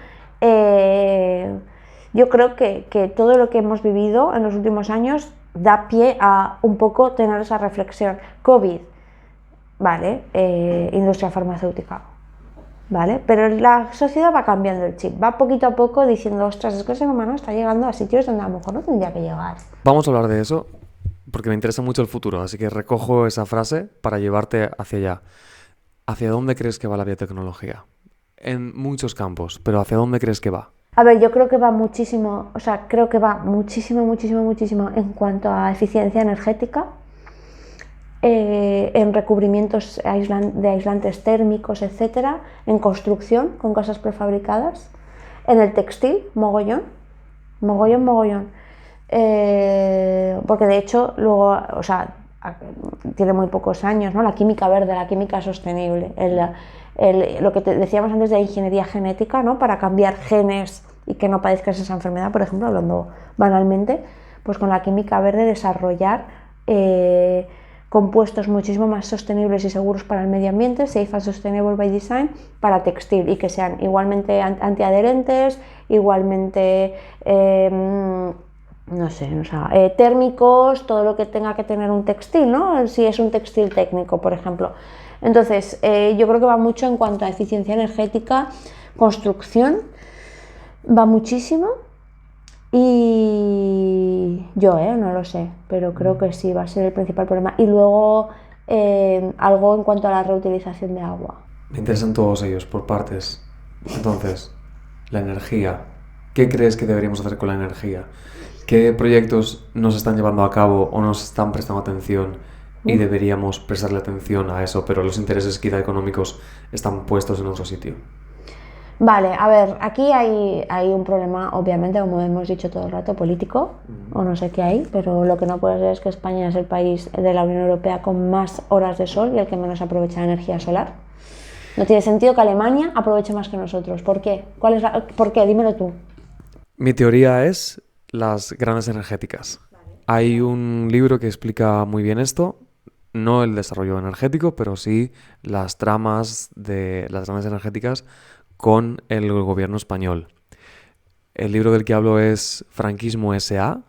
yo creo que todo lo que hemos vivido en los últimos años da pie a un poco tener esa reflexión. COVID, ¿vale? Industria farmacéutica, ¿vale? Pero la sociedad va cambiando el chip, va poquito a poco diciendo, ostras, es que el ser humano está llegando a sitios donde a lo mejor no tendría que llegar. Vamos a hablar de eso porque me interesa mucho el futuro, así que recojo esa frase para llevarte hacia allá. ¿Hacia dónde crees que va la biotecnología? En muchos campos, pero ¿hacia dónde crees que va? A ver, yo creo que va muchísimo, o sea, creo que va muchísimo en cuanto a eficiencia energética, en recubrimientos de aislantes térmicos, etcétera, en construcción con casas prefabricadas, en el textil, mogollón, porque de hecho luego, o sea, tiene muy pocos años, ¿no? La química verde, la química sostenible, lo que decíamos antes de ingeniería genética, ¿no? Para cambiar genes y que no padezcas esa enfermedad, por ejemplo, hablando banalmente, pues con la química verde desarrollar compuestos muchísimo más sostenibles y seguros para el medio ambiente, safe and sustainable by design, para textil, y que sean igualmente antiadherentes, igualmente no sé, o sea, térmicos, todo lo que tenga que tener un textil, ¿no? Si es un textil técnico, por ejemplo. Entonces, yo creo que va mucho en cuanto a eficiencia energética, construcción, va muchísimo. Y yo, no lo sé, pero creo que sí, va a ser el principal problema. Y luego algo en cuanto a la reutilización de agua. Me interesan todos ellos, por partes. Entonces, la energía. ¿Qué crees que deberíamos hacer con la energía? ¿Qué proyectos nos están llevando a cabo o nos están prestando atención y deberíamos prestarle atención a eso, pero los intereses quizá económicos están puestos en otro sitio? Vale, a ver, aquí hay un problema, obviamente, como hemos dicho todo el rato, político, o no sé qué hay, pero lo que no puede ser es que España es el país de la Unión Europea con más horas de sol y el que menos aprovecha la energía solar. No tiene sentido que Alemania aproveche más que nosotros. ¿Por qué? ¿Por qué? Dímelo tú. Mi teoría es las grandes energéticas. Vale. Hay un libro que explica muy bien esto, no el desarrollo energético, pero sí las tramas de las grandes energéticas con el gobierno español. El libro del que hablo es Franquismo S.A.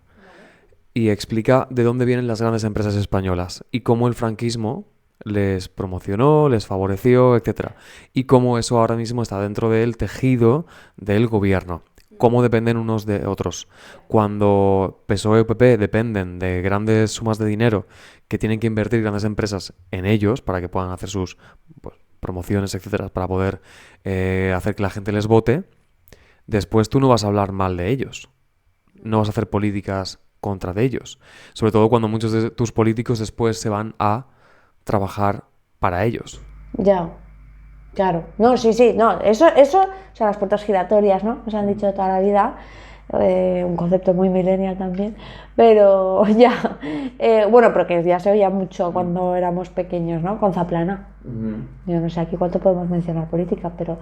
y explica de dónde vienen las grandes empresas españolas y cómo el franquismo les promocionó, les favoreció, etc. Y cómo eso ahora mismo está dentro del tejido del gobierno. Cómo dependen unos de otros. Cuando PSOE o PP dependen de grandes sumas de dinero que tienen que invertir grandes empresas en ellos para que puedan hacer sus promociones, etcétera, para poder hacer que la gente les vote, después tú no vas a hablar mal de ellos. No vas a hacer políticas contra de ellos. Sobre todo cuando muchos de tus políticos después se van a trabajar para ellos. Ya. Claro, no, sí, no, eso, o sea, las puertas giratorias, ¿no? Nos han dicho de toda la vida. un concepto muy millennial también, pero ya, bueno, porque ya se oía mucho cuando éramos pequeños, ¿no? Con Zaplana. Yo no sé aquí cuánto podemos mencionar política, pero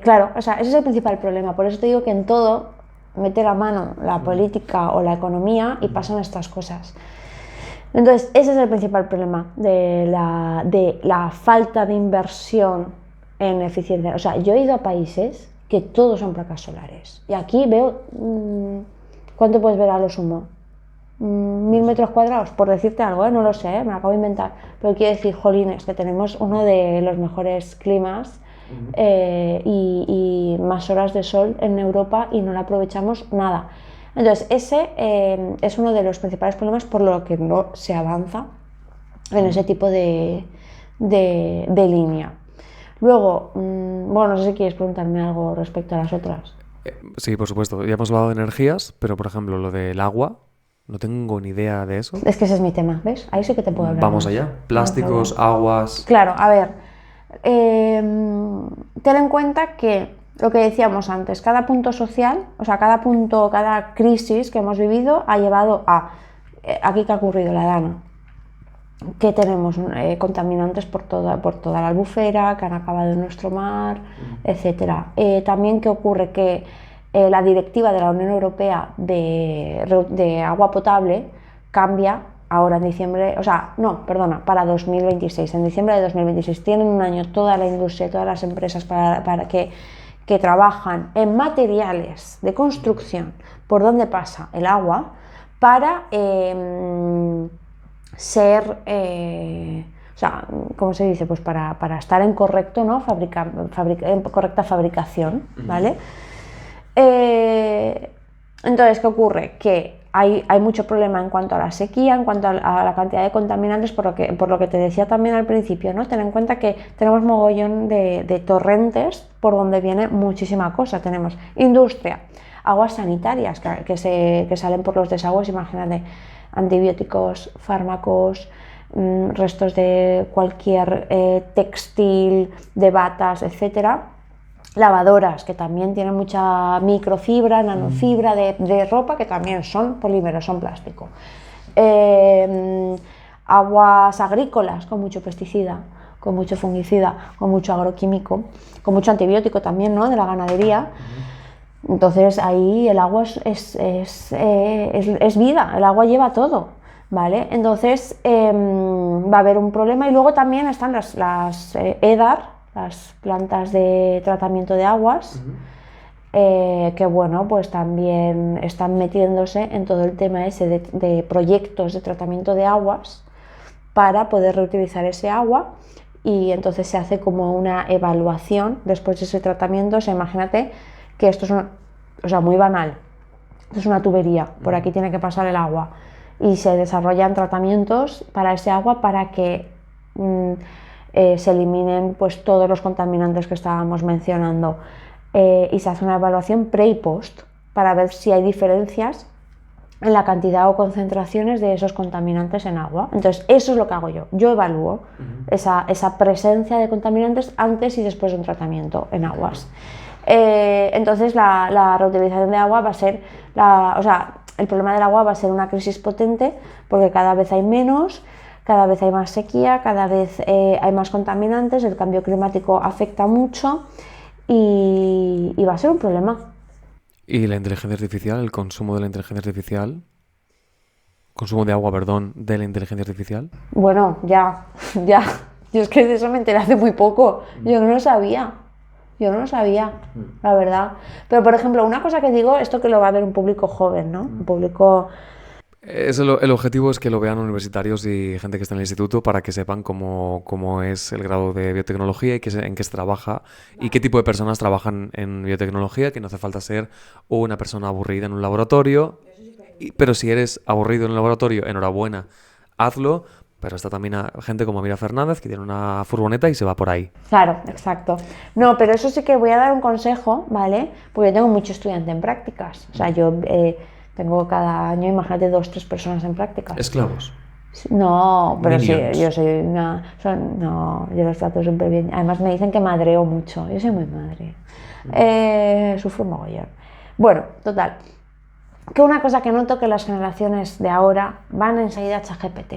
claro, o sea, ese es el principal problema. Por eso te digo que en todo mete la mano la política o la economía y pasan estas cosas. Entonces, ese es el principal problema de la falta de inversión en eficiencia. O sea, yo he ido a países que todos son placas solares. Y aquí veo, ¿cuánto puedes ver a lo sumo? 1000 metros cuadrados, por decirte algo, no lo sé, me lo acabo de inventar. Pero quiero decir, jolines, que tenemos uno de los mejores climas y más horas de sol en Europa y no lo aprovechamos nada. Entonces, ese es uno de los principales problemas por lo que no se avanza en ese tipo de línea. Luego, bueno, no sé si quieres preguntarme algo respecto a las otras. Sí, por supuesto. Ya hemos hablado de energías, pero por ejemplo, lo del agua, no tengo ni idea de eso. Es que ese es mi tema, ¿ves? Ahí sí que te puedo hablar. Vamos allá. Plásticos, aguas. Claro, a ver. Ten en cuenta que lo que decíamos antes, cada punto social, o sea, cada punto, cada crisis que hemos vivido ha llevado a, aquí que ha ocurrido la Dana, que tenemos contaminantes por toda la albufera, que han acabado en nuestro mar, etc. También que ocurre que la directiva de la Unión Europea de agua potable cambia ahora en diciembre, o sea, no, perdona, para 2026, en diciembre de 2026. Tienen un año toda la industria, todas las empresas para que trabajan en materiales de construcción por donde pasa el agua para ser, o sea, ¿cómo se dice? Pues para estar en correcto, ¿no? En correcta fabricación, ¿vale? Entonces, ¿qué ocurre? Que hay mucho problema en cuanto a la sequía, en cuanto a la cantidad de contaminantes, por lo que te decía también al principio, ¿no? Ten en cuenta que tenemos mogollón de torrentes por donde viene muchísima cosa. Tenemos industria, aguas sanitarias que salen por los desagües, imagínate, antibióticos, fármacos, restos de cualquier textil, de batas, etcétera. Lavadoras, que también tienen mucha microfibra, nanofibra de ropa, que también son polímeros, son plástico. Aguas agrícolas con mucho pesticida, con mucho fungicida, con mucho agroquímico, con mucho antibiótico también, ¿no? De la ganadería. Entonces ahí el agua es vida, el agua lleva todo, ¿vale? Entonces va a haber un problema. Y luego también están las EDAR, las plantas de tratamiento de aguas, que bueno, pues también están metiéndose en todo el tema ese de proyectos de tratamiento de aguas para poder reutilizar ese agua, y entonces se hace como una evaluación después de ese tratamiento. O sea, imagínate que esto es muy banal, esto es una tubería, por aquí tiene que pasar el agua y se desarrollan tratamientos para ese agua para que se eliminen pues todos los contaminantes que estábamos mencionando, y se hace una evaluación pre y post para ver si hay diferencias en la cantidad o concentraciones de esos contaminantes en agua. Entonces eso es lo que hago yo evalúo esa presencia de contaminantes antes y después de un tratamiento en aguas. Entonces la reutilización de agua va a ser, el problema del agua va a ser una crisis potente, porque cada vez hay menos, cada vez hay más sequía, cada vez hay más contaminantes, el cambio climático afecta mucho y va a ser un problema. ¿Y la inteligencia artificial, el consumo de la inteligencia artificial? ¿Consumo de agua, perdón, de la inteligencia artificial? Bueno, ya. Yo es que de eso me enteré hace muy poco. Yo no lo sabía, la verdad. Pero, por ejemplo, una cosa que digo, esto que lo va a ver un público joven, ¿no? Un público... El objetivo es que lo vean universitarios y gente que está en el instituto, para que sepan cómo es el grado de biotecnología y en qué se trabaja y qué tipo de personas trabajan en biotecnología, que no hace falta ser una persona aburrida en un laboratorio. Pero si eres aburrido en un laboratorio, enhorabuena, hazlo. Pero está también gente como Mira Fernández, que tiene una furgoneta y se va por ahí. Claro, exacto. No, pero eso sí que voy a dar un consejo, ¿vale? Porque yo tengo mucho estudiante en prácticas. O sea, yo... tengo cada año, imagínate, 2 o 3 personas en prácticas. ¿Esclavos? No, pero Minions. sí, yo soy no, yo los trato súper bien. Además me dicen que madreo mucho, yo soy muy madre. Sufro mogollón. Bueno, total. Que una cosa que noto que las generaciones de ahora van enseguida a ChatGPT.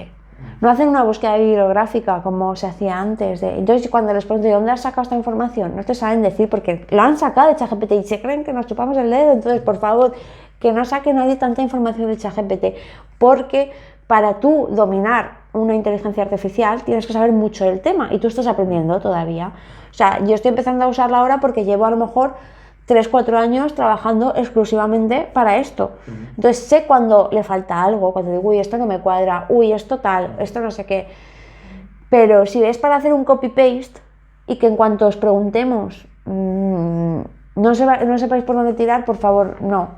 No hacen una búsqueda bibliográfica como se hacía antes. Entonces cuando les pregunto, ¿de dónde has sacado esta información? No te saben decir porque lo han sacado de ChatGPT y se creen que nos chupamos el dedo. Entonces, por favor, que no saque nadie tanta información de ChatGPT, porque para tú dominar una inteligencia artificial tienes que saber mucho del tema y tú estás aprendiendo todavía. O sea, yo estoy empezando a usarla ahora porque llevo a lo mejor 3-4 años trabajando exclusivamente para esto. Entonces sé cuando le falta algo, cuando digo, uy, esto no me cuadra, uy, esto tal, esto no sé qué. Pero si es para hacer un copy-paste y que en cuanto os preguntemos no sepáis por dónde tirar, por favor, no.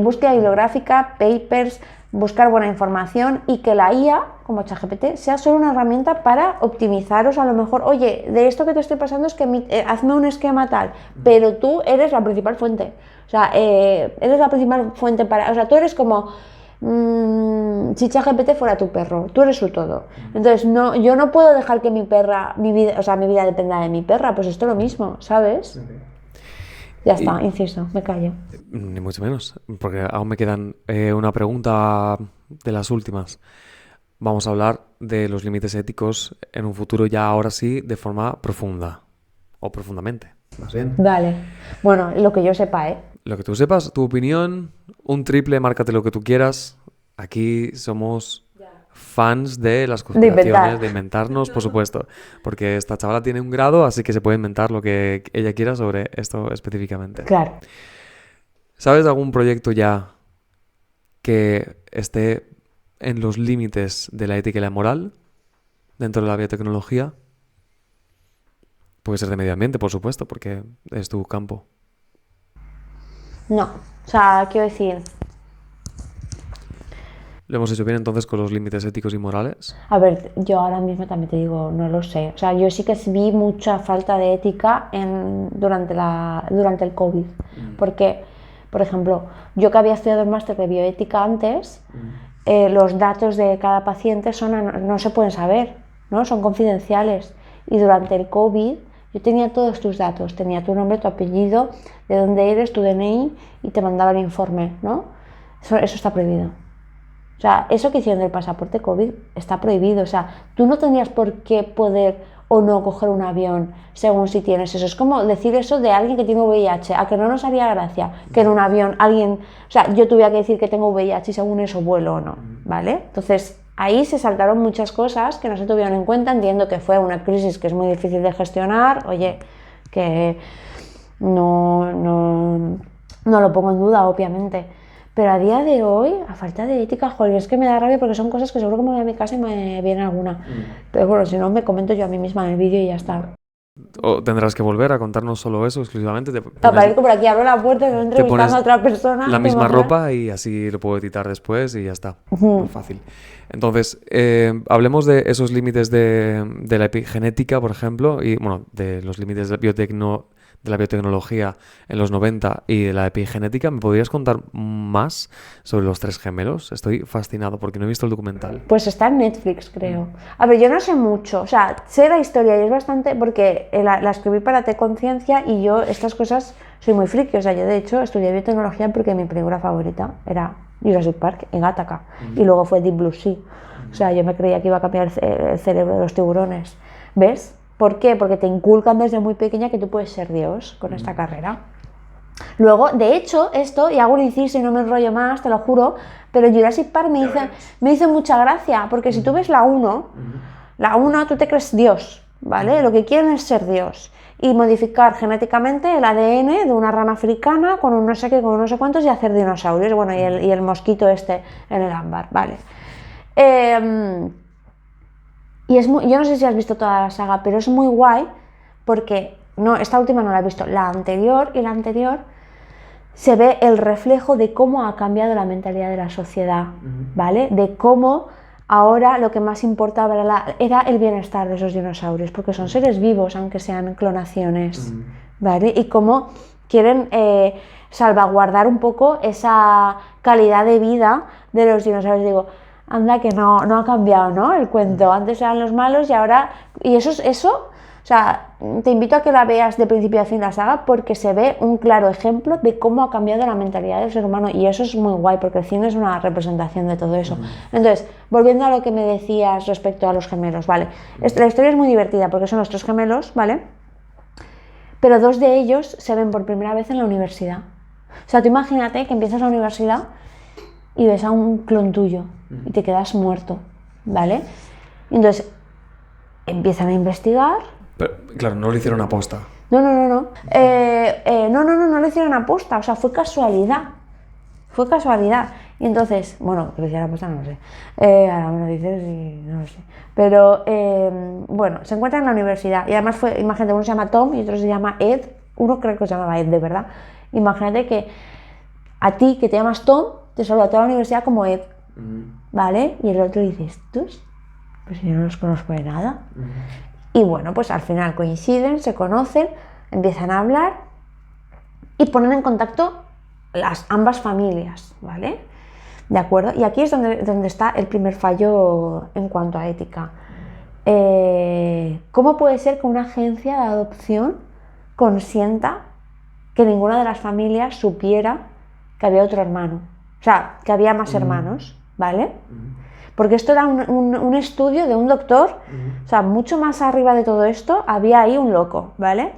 Búsqueda bibliográfica, papers, buscar buena información y que la IA, como ChatGPT, sea solo una herramienta para optimizaros a lo mejor, oye, de esto que te estoy pasando es que hazme un esquema tal, pero tú eres la principal fuente. O sea, eres la principal fuente para... O sea, tú eres como... si ChatGPT fuera tu perro, tú eres su todo. Entonces, no, yo no puedo dejar que mi vida, o sea, mi vida dependa de mi perra, pues esto es lo mismo, ¿sabes? Ya está, Y, inciso, me callo. ni mucho menos, porque aún me quedan una pregunta de las últimas. Vamos a hablar de los límites éticos en un futuro ya ahora sí de forma profunda o profundamente. Más bien. Dale. Bueno, lo que yo sepa, ¿eh? Lo que tú sepas, tu opinión, un triple, márcate lo que tú quieras. Aquí somos fans de las conspiraciones, de inventarnos, por supuesto. Porque esta chavala tiene un grado, así que se puede inventar lo que ella quiera sobre esto específicamente. Claro. ¿Sabes de algún proyecto ya que esté en los límites de la ética y la moral dentro de la biotecnología? Puede ser de medio ambiente, por supuesto, porque es tu campo. No, o sea, quiero decir, ¿Lo hemos hecho bien entonces con los límites éticos y morales? a ver, yo ahora mismo también te digo, no lo sé. O sea, yo sí que vi mucha falta de ética durante el COVID. Porque, por ejemplo, yo que había estudiado el máster de bioética antes, los datos de cada paciente no se pueden saber, ¿no? Son confidenciales. Y durante el COVID yo tenía todos tus datos, tenía tu nombre, tu apellido, de dónde eres, tu DNI y te mandaba el informe, ¿no? Eso está prohibido. O sea, eso que hicieron del pasaporte COVID está prohibido. O sea, tú no tendrías por qué poder o no coger un avión según si tienes eso. Es como decir eso de alguien que tiene VIH, a que no nos haría gracia que en un avión alguien... O sea, yo tuviera que decir que tengo VIH y según eso vuelo o no, ¿vale? Entonces, ahí se saltaron muchas cosas que no se tuvieron en cuenta. Entiendo que fue una crisis que es muy difícil de gestionar. Oye, que no lo pongo en duda, obviamente. Pero a día de hoy, a falta de ética, joder, es que me da rabia porque son cosas que seguro que me voy a mi casa y me viene alguna. Pero bueno, si no, me comento yo a mí misma en el vídeo y ya está. ¿O tendrás que volver a contarnos solo eso exclusivamente? Aparezco por aquí, abro la puerta y estoy entrevistando a otra persona. La misma ropa y así lo puedo editar después y ya está. Muy fácil. Entonces, hablemos de esos límites de la epigenética, por ejemplo, y bueno, de los límites de la biotecnología en los 90 y de la epigenética. ¿Me podrías contar más sobre los tres gemelos? Estoy fascinado porque no he visto el documental. Pues está en Netflix, creo. A ver, yo no sé mucho, o sea, sé la historia y es bastante, porque la escribí para T-Conciencia y yo estas cosas soy muy friki, o sea, yo de hecho estudié biotecnología porque mi película favorita era Jurassic Park en Gattaca y luego fue Deep Blue Sea. O sea, yo me creía que iba a cambiar el cerebro de los tiburones. ¿Ves? ¿Por qué? Porque te inculcan desde muy pequeña que tú puedes ser Dios con esta carrera. Luego, de hecho, esto, y hago un inciso y no me enrollo más, te lo juro, pero Jurassic Park me hizo mucha gracia, porque si tú ves la 1, tú te crees Dios, ¿vale? Lo que quieren es ser Dios y modificar genéticamente el ADN de una rana africana con un no sé qué, con un no sé cuántos y hacer dinosaurios, bueno, y el mosquito este en el ámbar, ¿vale? Y yo no sé si has visto toda la saga, pero es muy guay porque, no, esta última no la he visto, la anterior y la anterior se ve el reflejo de cómo ha cambiado la mentalidad de la sociedad, ¿vale? De cómo ahora lo que más importaba era el bienestar de esos dinosaurios, porque son seres vivos, aunque sean clonaciones, ¿vale? Y cómo quieren salvaguardar un poco esa calidad de vida de los dinosaurios. Digo, anda que no ha cambiado, ¿no? El cuento. Antes eran los malos y ahora... Y eso, o sea, te invito a que la veas de principio a fin la saga porque se ve un claro ejemplo de cómo ha cambiado la mentalidad del ser humano y eso es muy guay porque el cine es una representación de todo eso. Entonces, volviendo a lo que me decías respecto a los gemelos, ¿vale? La historia es muy divertida porque son los 3 gemelos, ¿vale? Pero 2 de ellos se ven por primera vez en la universidad. O sea, tú imagínate que empiezas la universidad y ves a un clon tuyo y te quedas muerto, ¿vale? Y entonces empiezan a investigar. Pero, claro, no lo hicieron aposta. No. No lo hicieron aposta, o sea, fue casualidad. Fue casualidad. Y entonces, bueno, que lo hicieron aposta no lo sé. Ahora me lo dices y no lo sé. Pero, bueno, se encuentran en la universidad. Y además fue, imagínate, uno se llama Tom y otro se llama Ed. Uno creo que se llamaba Ed, de verdad. Imagínate que a ti, que te llamas Tom, te saluda toda la universidad como Ed. ¿Vale? Y el otro dice, ¿estos? Pues yo no los conozco de nada. Y bueno, pues al final coinciden, se conocen, empiezan a hablar y ponen en contacto ambas familias, ¿vale? ¿De acuerdo? Y aquí es donde está el primer fallo en cuanto a ética. ¿Cómo puede ser que una agencia de adopción consienta que ninguna de las familias supiera que había otro hermano? O sea, que había más hermanos, ¿vale? Porque esto era un estudio de un doctor, o sea, mucho más arriba de todo esto había ahí un loco, ¿vale?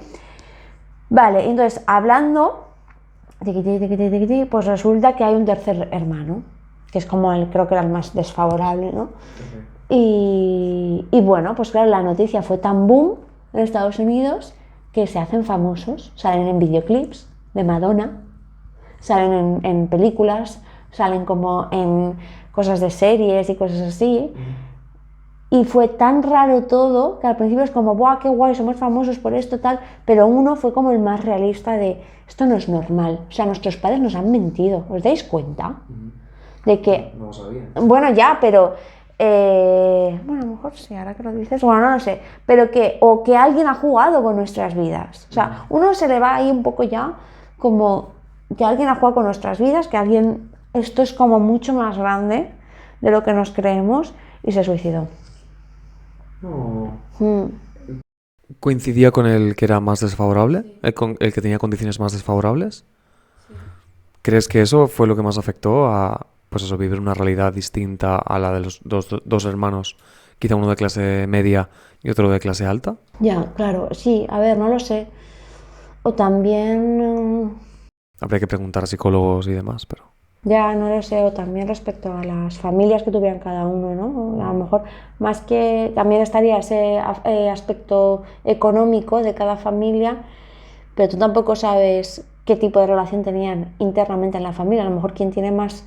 Vale, entonces, hablando, pues resulta que hay un tercer hermano, que es como creo que era el más desfavorable, ¿no? Y bueno, pues claro, la noticia fue tan boom en Estados Unidos que se hacen famosos, salen en videoclips de Madonna, salen en películas, salen como en cosas de series y cosas así. Y fue tan raro todo que al principio es como, ¡buah, qué guay, somos famosos por esto, tal! Pero uno fue como el más realista de, esto no es normal. O sea, nuestros padres nos han mentido. ¿Os dais cuenta? De que... No lo sabía. Bueno, ya, pero... bueno, a lo mejor sí, ahora que lo dices, bueno, no lo sé. Pero o que alguien ha jugado con nuestras vidas. O sea, uno se le va ahí un poco ya como que alguien ha jugado con nuestras vidas, que alguien... Esto es como mucho más grande de lo que nos creemos y se suicidó. ¿Coincidía con el que era más desfavorable? ¿El que tenía condiciones más desfavorables? Sí. ¿Crees que eso fue lo que más afectó a, pues eso, vivir una realidad distinta a la de los dos hermanos? Quizá uno de clase media y otro de clase alta. Ya, claro, sí, a ver, no lo sé. O también... Habría que preguntar a psicólogos y demás, pero... Ya, no lo sé, o también respecto a las familias que tuvieran cada uno, ¿no? A lo mejor más que también estaría ese aspecto económico de cada familia, pero tú tampoco sabes qué tipo de relación tenían internamente en la familia. A lo mejor quien tiene más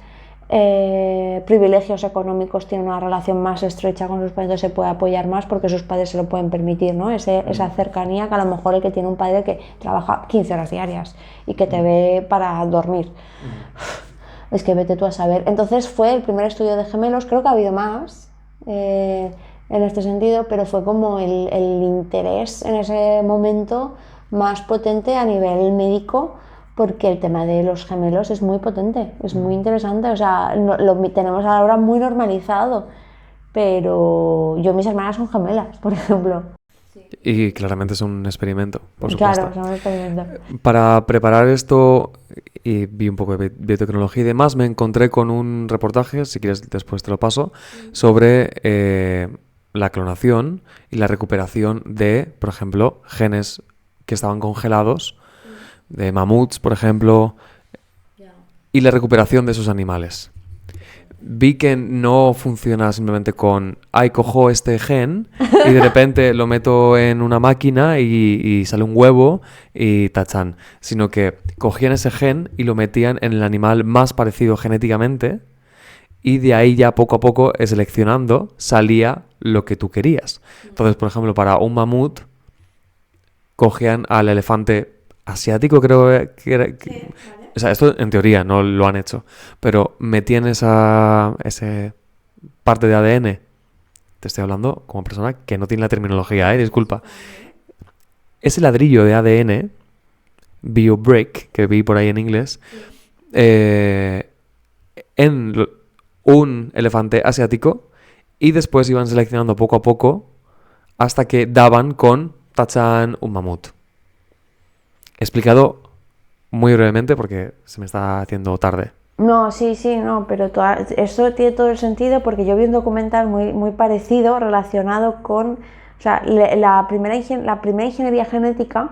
privilegios económicos tiene una relación más estrecha con sus padres, entonces se puede apoyar más porque sus padres se lo pueden permitir, ¿no? Esa cercanía que a lo mejor el que tiene un padre que trabaja 15 horas diarias y que te ve para dormir. Es que vete tú a saber. Entonces fue el primer estudio de gemelos, creo que ha habido más en este sentido, pero fue como el interés en ese momento más potente a nivel médico, porque el tema de los gemelos es muy potente, es muy interesante, o sea, lo tenemos ahora muy normalizado, pero mis hermanas son gemelas, por ejemplo. Y claramente es un experimento, por supuesto. Claro, es un experimento. Para preparar esto, y vi un poco de biotecnología y demás, me encontré con un reportaje, si quieres después te lo paso, sobre la clonación y la recuperación de, por ejemplo, genes que estaban congelados, de mamuts, por ejemplo, y la recuperación de esos animales. Vi que no funciona simplemente con, cojo este gen y de repente lo meto en una máquina y sale un huevo y tachan, sino que cogían ese gen y lo metían en el animal más parecido genéticamente y de ahí ya poco a poco, seleccionando, salía lo que tú querías. Entonces, por ejemplo, para un mamut, cogían al elefante asiático, creo que era... Sí, vale. O sea, esto en teoría no lo han hecho, pero metían esa parte de ADN. Te estoy hablando como persona que no tiene la terminología, disculpa. Ese ladrillo de ADN, BioBrick, que vi por ahí en inglés, en un elefante asiático y después iban seleccionando poco a poco hasta que daban con, tachan, un mamut. Explicado muy brevemente porque se me está haciendo tarde. No, sí, no, pero eso tiene todo el sentido porque yo vi un documental muy parecido relacionado con, o sea, la primera ingeniería genética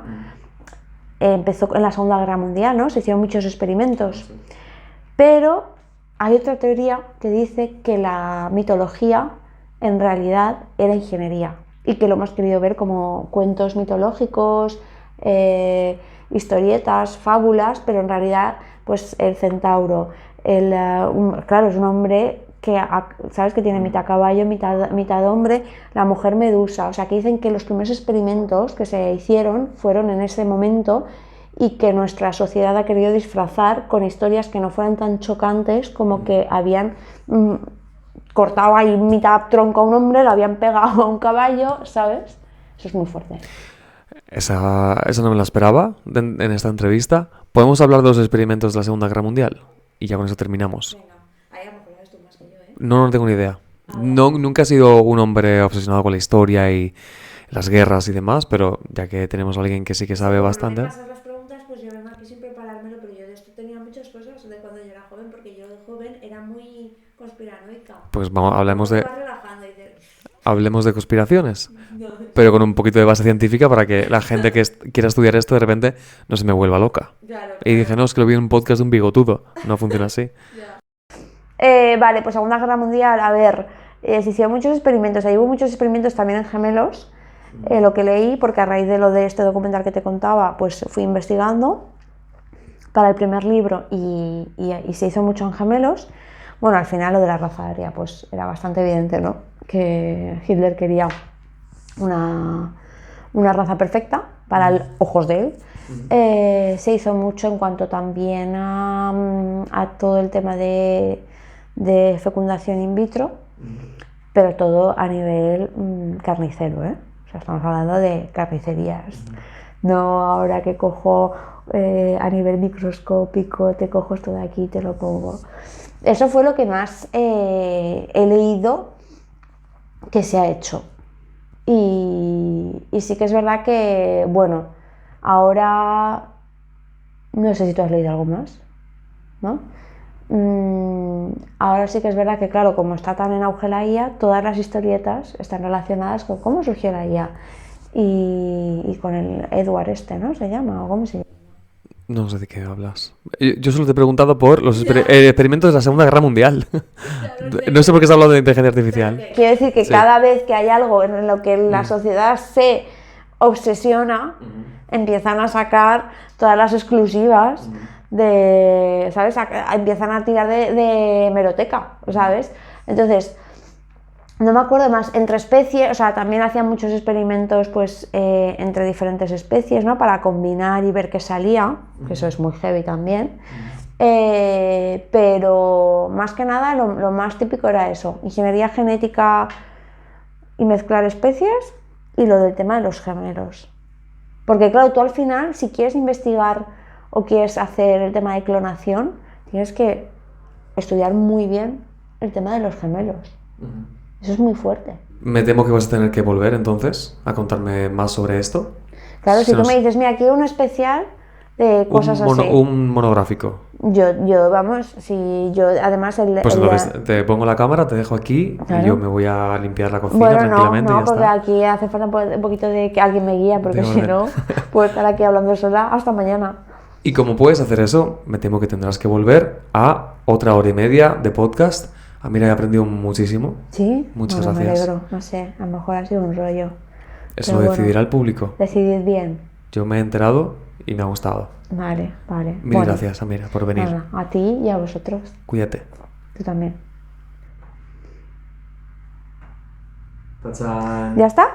empezó en la Segunda Guerra Mundial, ¿no? Se hicieron muchos experimentos, pero hay otra teoría que dice que la mitología en realidad era ingeniería y que lo hemos querido ver como cuentos mitológicos, historietas, fábulas, pero en realidad pues el centauro, claro, es un hombre que, ¿sabes?, que tiene mitad caballo, mitad hombre, la mujer medusa, o sea, que dicen que los primeros experimentos que se hicieron fueron en ese momento y que nuestra sociedad ha querido disfrazar con historias que no fueran tan chocantes como que habían cortado ahí mitad tronco a un hombre, lo habían pegado a un caballo, ¿sabes? Eso es muy fuerte. Esa no me la esperaba en esta entrevista. ¿Podemos hablar de los experimentos de la Segunda Guerra Mundial? Y ya con eso terminamos. Venga, ahí a lo mejor eres tú más que yo, ¿eh? No tengo ni idea. Nunca he sido un hombre obsesionado con la historia y las guerras y demás, pero ya que tenemos a alguien que sí que sabe bastante... Me pasas las preguntas, pues yo vengo aquí sin preparármelo, pero yo de esto tenía muchas cosas de cuando yo era joven, porque yo de joven era muy conspiranoica. Pues vamos, hablemos de conspiraciones, No. pero con un poquito de base científica para que la gente que quiera estudiar esto de repente no se me vuelva loca. Claro. Y dije, no, es que lo vi en un podcast de un bigotudo. No funciona así. Vale, pues Segunda Guerra Mundial, a ver, se hicieron muchos experimentos, ahí hubo muchos experimentos también en gemelos, lo que leí, porque a raíz de lo de este documental que te contaba, pues fui investigando para el primer libro y se hizo mucho en gemelos. Bueno, al final lo de la raza aria, pues era bastante evidente, ¿no?, que Hitler quería una raza perfecta para los ojos de él. Se hizo mucho en cuanto también a todo el tema de fecundación in vitro, pero todo a nivel carnicero, ¿eh? O sea, estamos hablando de carnicerías, no ahora que cojo a nivel microscópico, te cojo esto de aquí y te lo pongo. Eso fue lo que más he leído que se ha hecho. Y sí que es verdad que, bueno, ahora no sé si tú has leído algo más, ¿no? Ahora sí que es verdad que, claro, como está tan en auge la IA, todas las historietas están relacionadas con cómo surgió la IA y con el Edward ¿no? ¿Se llama? ¿O cómo se llama? No sé de qué hablas. Yo solo te he preguntado por los experimentos de la Segunda Guerra Mundial. No sé por qué has hablado de inteligencia artificial. Quiero decir que cada vez que hay algo en lo que la sociedad se obsesiona, empiezan a sacar todas las exclusivas de, ¿sabes? Empiezan a tirar de hemeroteca, ¿sabes? Entonces, no me acuerdo más, entre especies, o sea, también hacían muchos experimentos pues entre diferentes especies, ¿no?, para combinar y ver qué salía, que eso es muy heavy también. Pero más que nada lo más típico era eso, ingeniería genética y mezclar especies, y lo del tema de los gemelos. Porque claro, tú al final, si quieres investigar o quieres hacer el tema de clonación, tienes que estudiar muy bien el tema de los gemelos. Eso es muy fuerte. Me temo que vas a tener que volver entonces a contarme más sobre esto. Claro, si tú me dices, mira, aquí hay un especial de cosas así. Un monográfico. Vamos, si yo, además Pues entonces te pongo la cámara, te dejo aquí, y yo me voy a limpiar la cocina tranquilamente. No, porque aquí hace falta un poquito de que alguien me guíe, porque si no, puedo estar aquí hablando sola hasta mañana. Y como puedes hacer eso, me temo que tendrás que volver a otra hora y media de podcast. Mira, he aprendido muchísimo. Sí, muchas gracias. Me alegro, no sé, a lo mejor ha sido un rollo. Eso lo decidirá el público. Decidid bien. Yo me he enterado y me ha gustado. Vale. Mil gracias, Amira, por venir. Nada, a ti y a vosotros. Cuídate. Tú también. ¡Tachán! ¿Ya está?